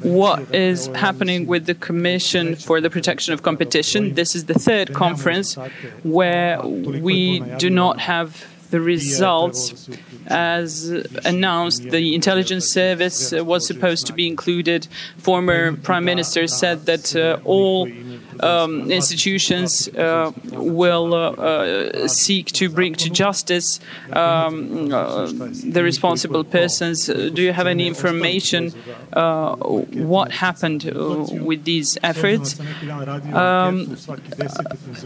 what is happening with the Commission for the Protection of Competition? This is the third conference where we do not have the results as announced. The intelligence service was supposed to be included. Former Prime Minister said that all institutions will seek to bring to justice the responsible persons. Do you have any information what happened with these efforts?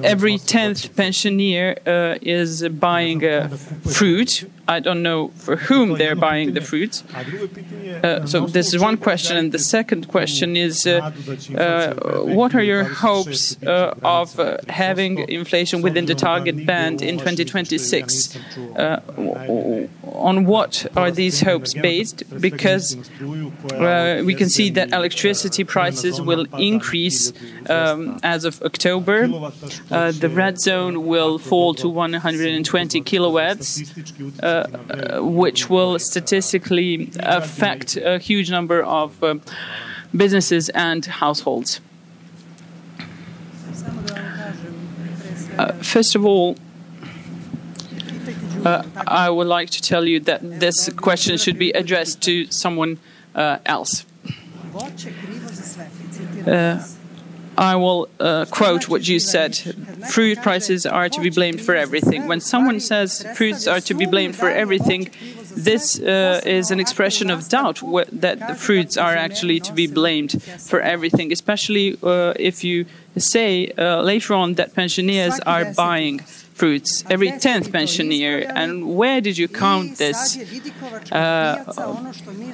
Every 10th pensioner is buying fruit. I don't know for whom they're buying the fruits. So this is one question. And the second question is, what are your hopes of having inflation within the target band in 2026? On what are these hopes based? Because we can see that electricity prices will increase as of October. The red zone will fall to 120 kilowatts, which will statistically affect a huge number of businesses and households. First of all, I would like to tell you that this question should be addressed to someone else. I will quote what you said. Fruit prices are to be blamed for everything. When someone says fruits are to be blamed for everything, this is an expression of doubt that the fruits are actually to be blamed for everything, especially if you say later on that pensioners are buying fruits, every 10th pensioner. And where did you count this?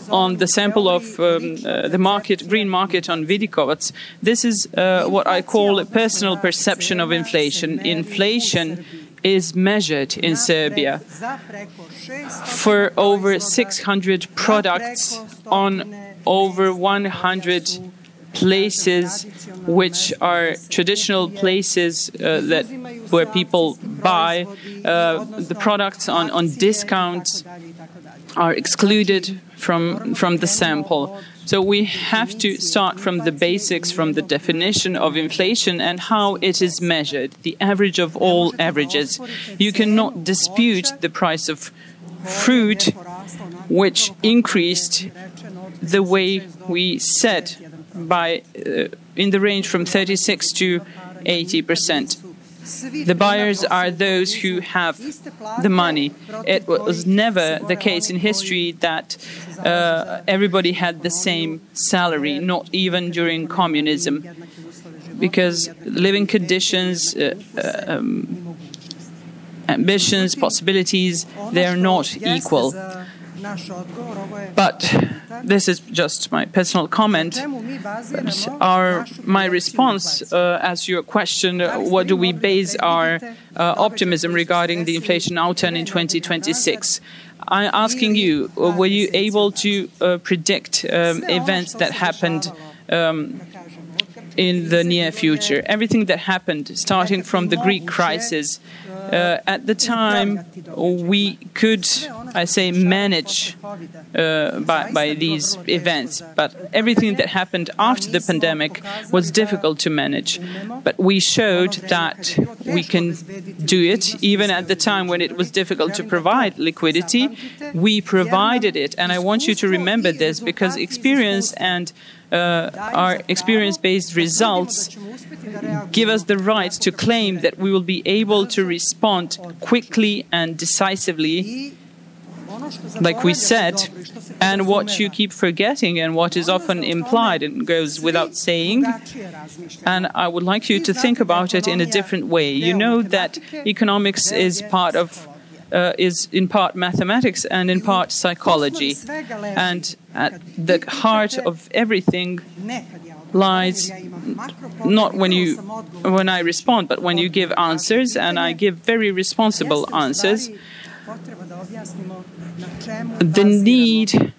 On the sample of the market, green market on Vidikovac. This is what I call a personal perception of inflation. Inflation is measured in Serbia for over 600 products on over 100 places which are traditional places where people buy the products on discounts are excluded from the sample. So we have to start from the basics, from the definition of inflation and how it is measured, the average of all averages. You cannot dispute the price of fruit, which increased the way we said by in the range from 36 to 80%. The buyers are those who have the money. It was never the case in history that everybody had the same salary, not even during communism, because living conditions, ambitions, possibilities, they are not equal. But this is just my personal comment. My response, as your question, what do we base our optimism regarding the inflation outturn in 2026? I'm asking you, were you able to predict events that happened in the near future? Everything that happened, starting from the Greek crisis, at the time we could, I say, manage by these events. But everything that happened after the pandemic was difficult to manage. But we showed that we can do it. Even at the time when it was difficult to provide liquidity, we provided it. And I want you to remember this, because experience and our experience-based results give us the right to claim that we will be able to respond quickly and decisively, like we said. And what you keep forgetting and what is often implied and goes without saying, and I would like you to think about it in a different way. You know that economics is part of is in part mathematics and in part psychology. And at the heart of everything lies not when I respond, but when you give answers, and I give very responsible answers. The need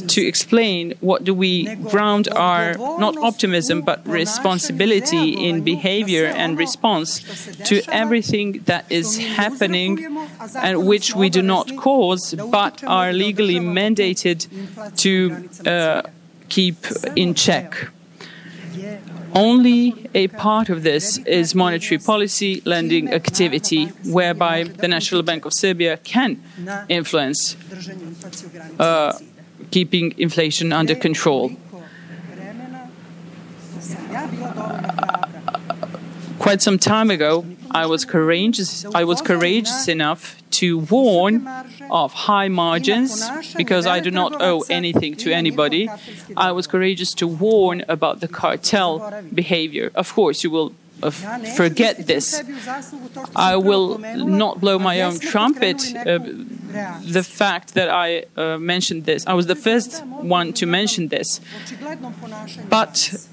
to explain what do we ground our, not optimism, but responsibility in behavior and response to everything that is happening and which we do not cause, but are legally mandated to keep in check. Only a part of this is monetary policy lending activity, whereby the National Bank of Serbia can influence keeping inflation under control. Quite some time ago, I was courageous enough to warn of high margins, because I do not owe anything to anybody. I was courageous to warn about the cartel behavior. Of course, you will forget this. I will not blow my own trumpet. The fact that I mentioned this, I was the first one to mention this. But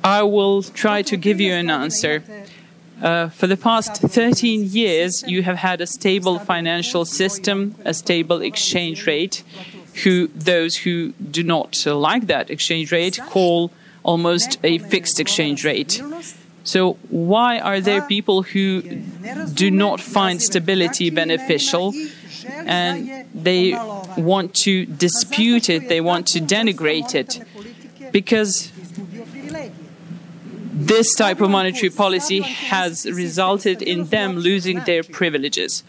I will try to give you an answer. For the past 13 years, you have had a stable financial system, a stable exchange rate, those who do not like that exchange rate call almost a fixed exchange rate. So why are there people who do not find stability beneficial, and they want to dispute it, they want to denigrate it? Because this type of monetary policy has resulted in them losing their privileges.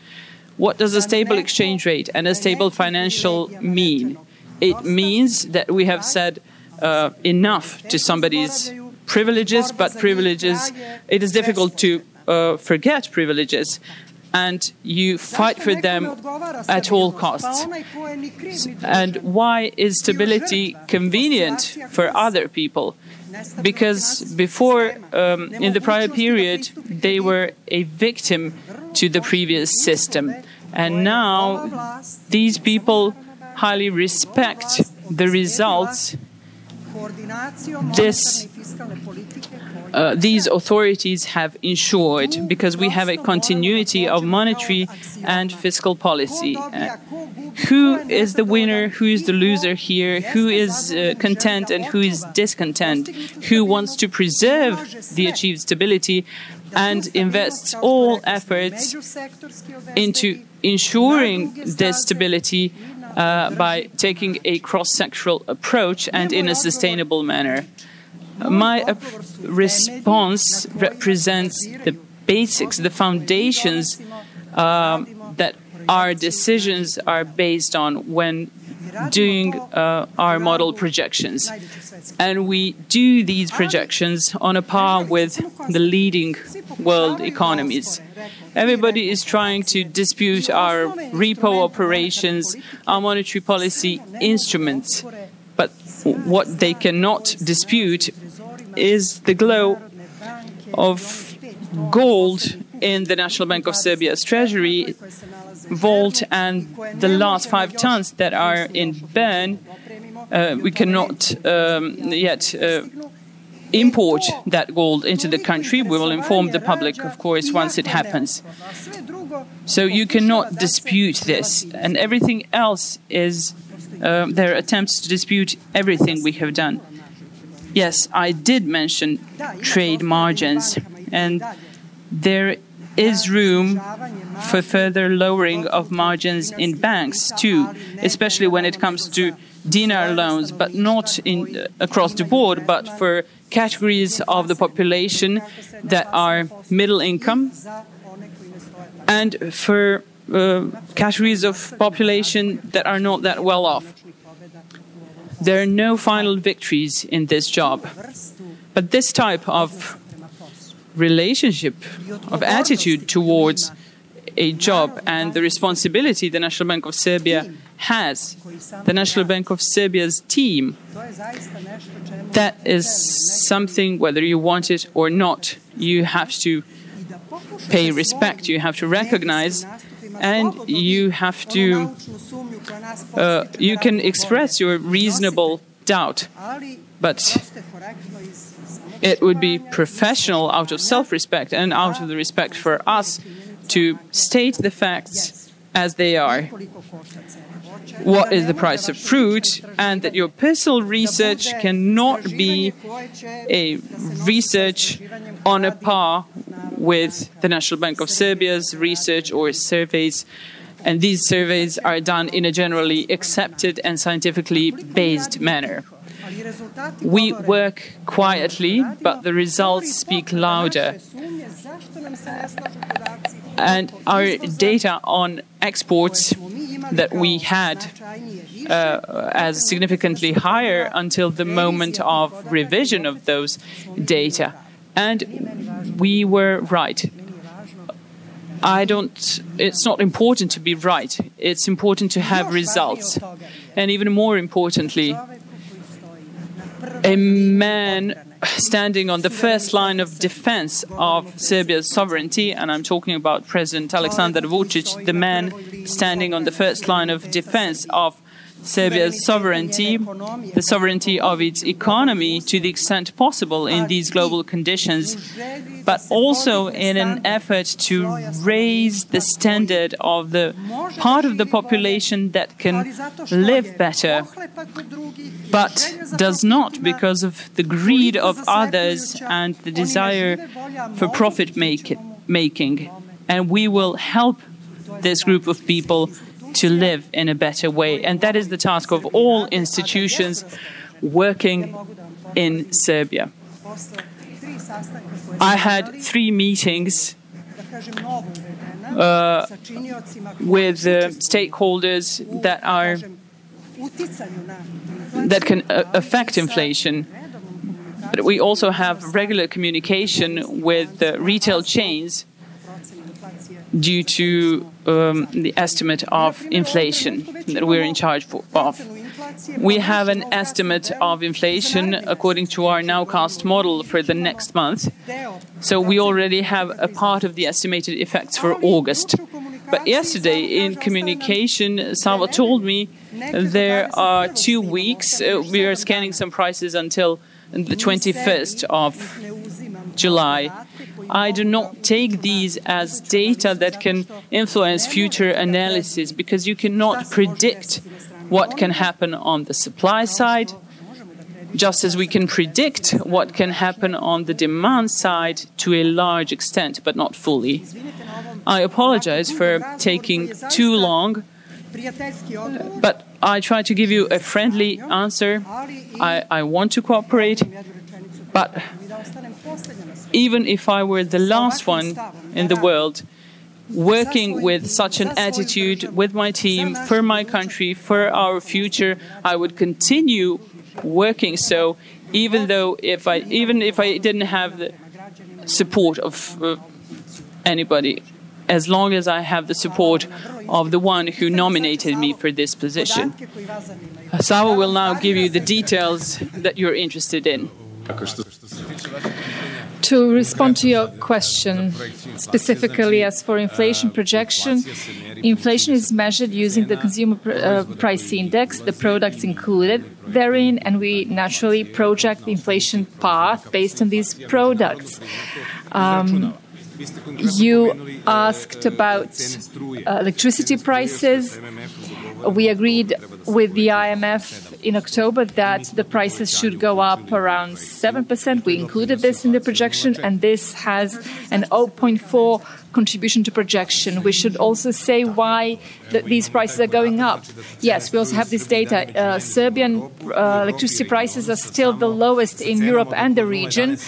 What does a stable exchange rate and a stable financial mean? It means that we have said enough to somebody's privileges, but privileges, it is difficult to forget privileges, and you fight for them at all costs. And why is stability convenient for other people? Because before, in the prior period, they were a victim to the previous system. And now these people highly respect the results these authorities have ensured, because we have a continuity of monetary and fiscal policy. Who is the winner, who is the loser here, who is content and who is discontent, who wants to preserve the achieved stability and invests all efforts into ensuring this stability by taking a cross-sectoral approach and in a sustainable manner. My response represents the basics, the foundations that our decisions are based on when doing our model projections. And we do these projections on a par with the leading world economies. Everybody is trying to dispute our repo operations, our monetary policy instruments. But what they cannot dispute is the glow of gold in the National Bank of Serbia's treasury vault and the last 5 tons that are in Bern. We cannot yet import that gold into the country. We will inform the public, of course, once it happens. So you cannot dispute this. And everything else is their attempts to dispute everything we have done. Yes, I did mention trade margins, and there is room for further lowering of margins in banks too, especially when it comes to dinar loans, but not across the board, but for categories of the population that are middle income and for categories of population that are not that well off. There are no final victories in this job. But this type of relationship, of attitude towards a job and the responsibility the National Bank of Serbia has, the National Bank of Serbia's team, that is something, whether you want it or not, you have to pay respect, you have to recognize, and you have to, you can express your reasonable doubt, but it would be professional out of self-respect and out of the respect for us to state the facts as they are. What is the price of fruit, and that your personal research cannot be a research on a par with the National Bank of Serbia's research or surveys, and these surveys are done in a generally accepted and scientifically based manner. We work quietly, but the results speak louder. And our data on exports that we had as significantly higher until the moment of revision of those data. And we were right. It's not important to be right. It's important to have results. And even more importantly, a man standing on the first line of defense of Serbia's sovereignty, and I'm talking about President Aleksandar Vučić, the man standing on the first line of defense of Serbia's sovereignty, the sovereignty of its economy to the extent possible in these global conditions, but also in an effort to raise the standard of the part of the population that can live better, but does not because of the greed of others and the desire for profit making. And we will help this group of people to live in a better way. And that is the task of all institutions working in Serbia. I had 3 meetings with stakeholders that can affect inflation. But we also have regular communication with the retail chains due to the estimate of inflation that we're in charge of. We have an estimate of inflation according to our nowcast model for the next month. So we already have a part of the estimated effects for August. But yesterday in communication, Savo told me there are 2 weeks. We are scanning some prices until the 21st of July. I do not take these as data that can influence future analysis, because you cannot predict what can happen on the supply side, just as we can predict what can happen on the demand side to a large extent, but not fully. I apologize for taking too long, but I try to give you a friendly answer. I want to cooperate, but even if I were the last one in the world, working with such an attitude with my team, for my country, for our future, I would continue working so, even if I didn't have the support of anybody, as long as I have the support of the one who nominated me for this position. Savo will now give you the details that you're interested in. To respond to your question, specifically as for inflation projection, inflation is measured using the consumer price index, the products included therein, and we naturally project the inflation path based on these products. You asked about electricity prices. We agreed with the IMF in October that the prices should go up around 7%. We included this in the projection, and this has an 0.4 contribution to projection. We should also say why these prices are going up. Yes, we also have this data. Serbian electricity prices are still the lowest in Europe and the region,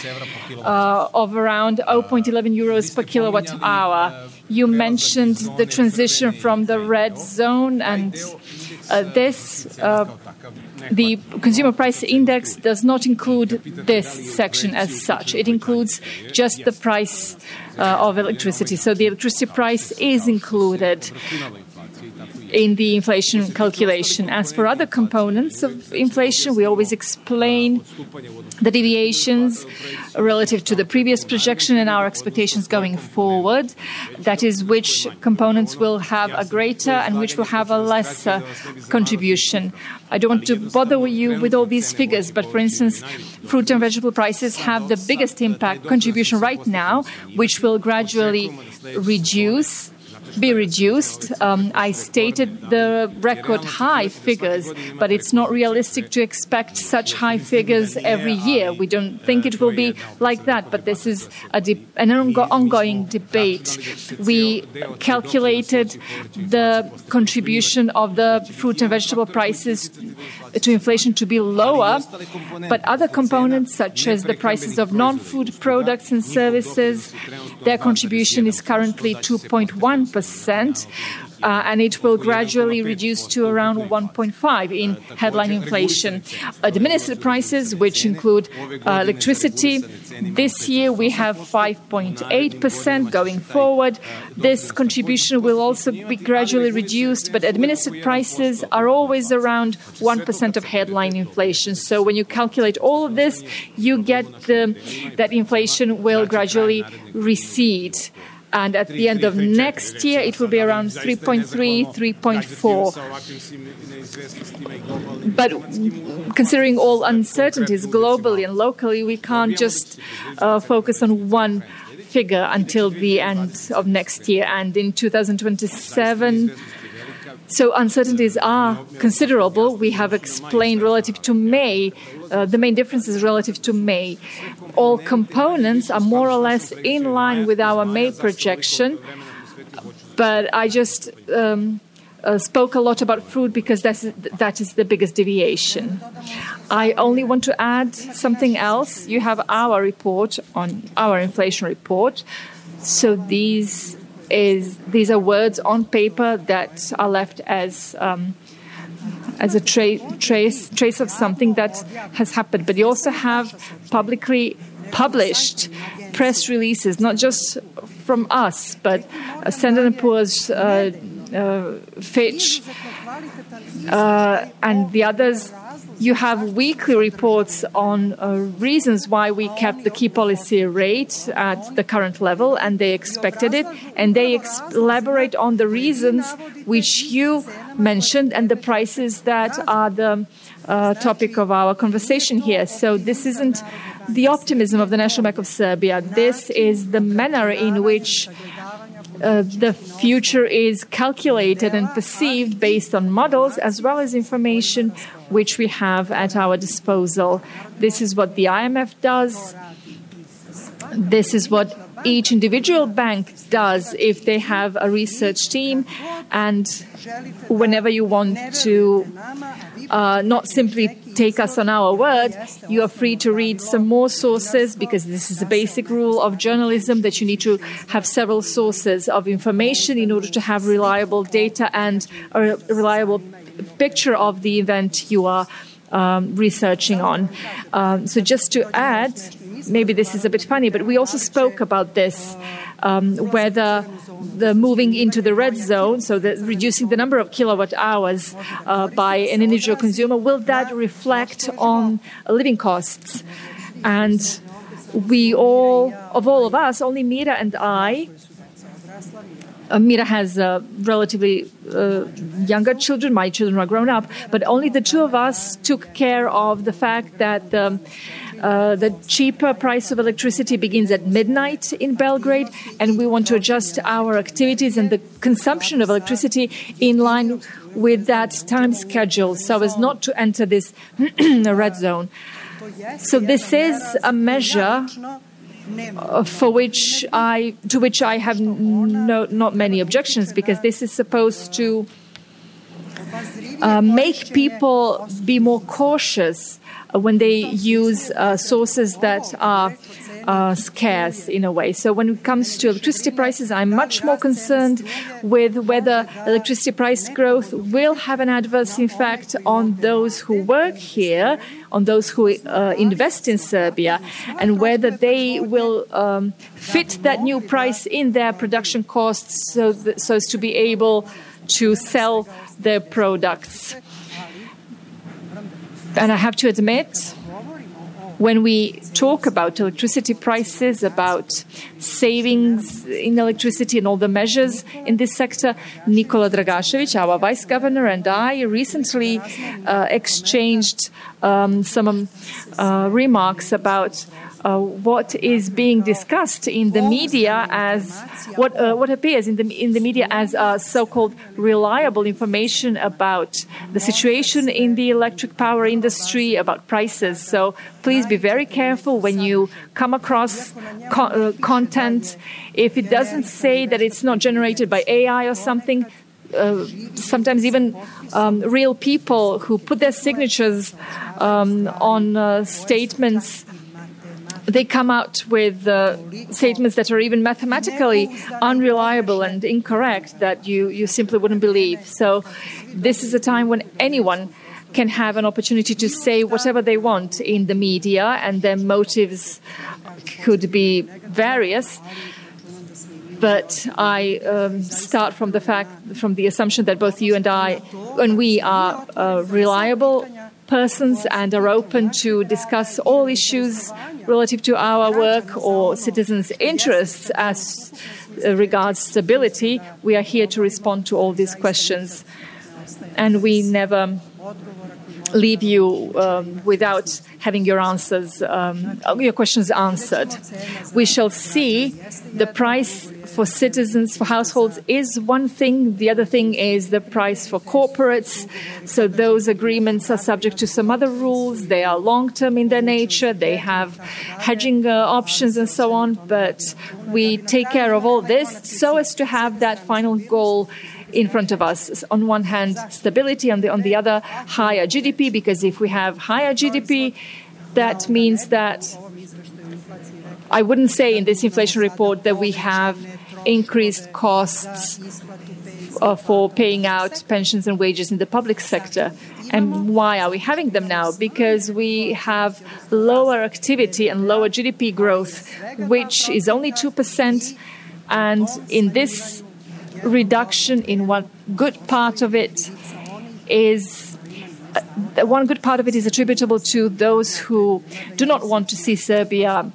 of around 0.11 euros per kilowatt hour. You mentioned the transition from the red zone, and the consumer price index does not include this section as such. It includes just the price of electricity. So the electricity price is included. in the inflation calculation. As for other components of inflation, we always explain the deviations relative to the previous projection and our expectations going forward. That is, which components will have a greater and which will have a lesser contribution. I don't want to bother you with all these figures, but for instance, fruit and vegetable prices have the biggest impact contribution right now, which will gradually be reduced. I stated the record high figures, but it's not realistic to expect such high figures every year. We don't think it will be like that, but this is an ongoing debate. We calculated the contribution of the fruit and vegetable prices to inflation to be lower, but other components, such as the prices of non-food products and services, their contribution is currently 2.1%, and it will gradually reduce to around 1.5% in headline inflation. Administered prices, which include electricity, this year we have 5.8% going forward. This contribution will also be gradually reduced, but administered prices are always around 1% of headline inflation. So when you calculate all of this, you get that inflation will gradually recede. And at the end of next year, it will be around 3.3, 3.4. But considering all uncertainties globally and locally, we can't just focus on one figure until the end of next year. And in 2027, so uncertainties are considerable. We have explained relative to May, the main differences relative to May. All components are more or less in line with our May projection, but I just spoke a lot about food because that is the biggest deviation. I only want to add something else. You have our report on our inflation report. So these are words on paper that are left as a trace of something that has happened. But you also have publicly published press releases, not just from us, but Standard & Poor's, Fitch, and the others. You have weekly reports on reasons why we kept the key policy rate at the current level, and they expected it, and they elaborate on the reasons which you mentioned and the prices that are the topic of our conversation here. So this isn't the optimism of the National Bank of Serbia. This is the manner in which the future is calculated and perceived based on models as well as information which we have at our disposal. This is what the IMF does. This is what each individual bank does if they have a research team. And whenever you want to not simply take us on our word, you are free to read some more sources, because this is a basic rule of journalism, that you need to have several sources of information in order to have reliable data and a reliable picture of the event you are researching on. So just to add, maybe this is a bit funny, but we also spoke about this, whether the moving into the red zone, so reducing the number of kilowatt hours by an individual consumer, will that reflect on living costs? And all of us, only Mira and I, Mira has relatively younger children. My children are grown up, but only the two of us took care of the fact that the cheaper price of electricity begins at midnight in Belgrade, and we want to adjust our activities and the consumption of electricity in line with that time schedule, so as not to enter this red zone. So this is a measure to which I have not many objections, because this is supposed to make people be more cautious when they use sources that are scarce in a way. So when it comes to electricity prices, I'm much more concerned with whether electricity price growth will have an adverse effect on those who work here, on those who invest in Serbia, and whether they will fit that new price in their production costs so as to be able to sell their products. And I have to admit, when we talk about electricity prices, about savings in electricity and all the measures in this sector, Nikola Dragašević, our vice governor, and I recently exchanged some remarks about what is being discussed in the media as what appears in the media as so-called reliable information about the situation in the electric power industry, about prices. So please be very careful when you come across content. If it doesn't say that it's not generated by AI or something, sometimes even real people who put their signatures on statements, they come out with statements that are even mathematically unreliable and incorrect that you simply wouldn't believe. So this is a time when anyone can have an opportunity to say whatever they want in the media, and their motives could be various. But I start from the assumption that both you and I, when we are reliable persons and are open to discuss all issues relative to our work or citizens' interests as regards stability, we are here to respond to all these questions. And we never leave you without having your questions answered. We shall see. The price for citizens, for households, is one thing. The other thing is the price for corporates. So those agreements are subject to some other rules. They are long-term in their nature. They have hedging options and so on. But we take care of all this so as to have that final goal in front of us. On one hand, stability, on the other, higher GDP, because if we have higher GDP, that means that I wouldn't say in this inflation report that we have increased costs for paying out pensions and wages in the public sector. And why are we having them now? Because we have lower activity and lower GDP growth, which is only 2%. And in this reduction, in one good part of it is attributable to those who do not want to see Serbia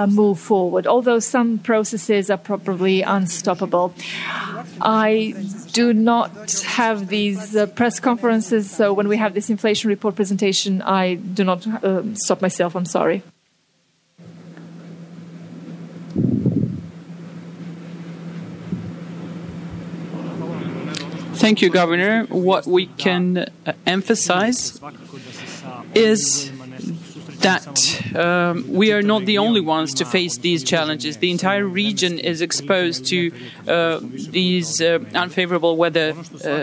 move forward, although some processes are probably unstoppable. I do not have these press conferences, so when we have this inflation report presentation, I do not stop myself. I'm sorry. Thank you, Governor. What we can emphasize is that we are not the only ones to face these challenges. The entire region is exposed to these unfavorable weather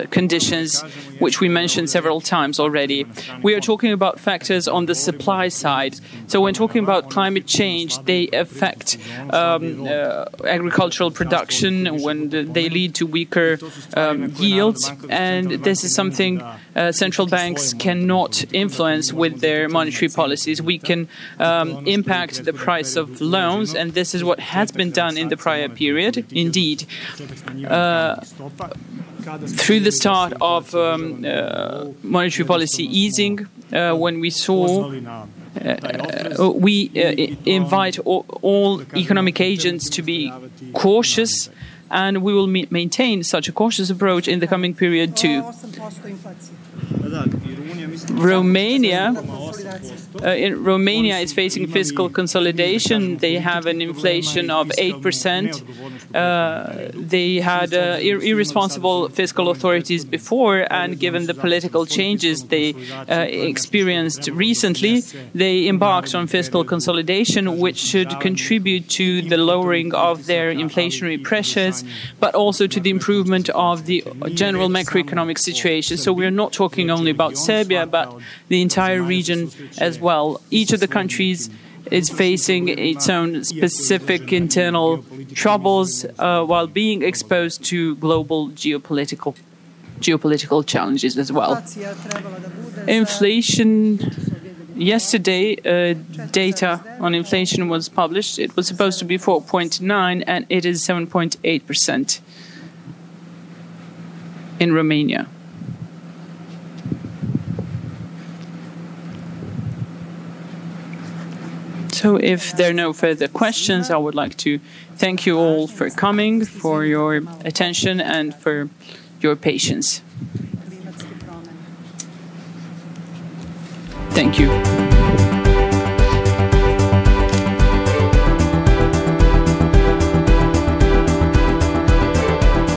conditions, which we mentioned several times already. We are talking about factors on the supply side. So when talking about climate change, they affect agricultural production, when they lead to weaker yields. And this is something central banks cannot influence with their monetary policies. We can impact the price of loans, and this is what has been done in the prior period. Indeed, through the start of monetary policy easing, when we saw we invite all economic agents to be cautious, and we will maintain such a cautious approach in the coming period too. Romania is facing fiscal consolidation. They have an inflation of 8%. They had irresponsible fiscal authorities before, and given the political changes they experienced recently, they embarked on fiscal consolidation, which should contribute to the lowering of their inflationary pressures, but also to the improvement of the general macroeconomic situation. So we're not talking only about Serbia, but the entire region as well. Each of the countries is facing its own specific internal troubles while being exposed to global geopolitical challenges as well. Inflation. Yesterday, data on inflation was published. It was supposed to be 4.9, and it is 7.8%. in Romania. So if there are no further questions, I would like to thank you all for coming, for your attention, and for your patience. Thank you.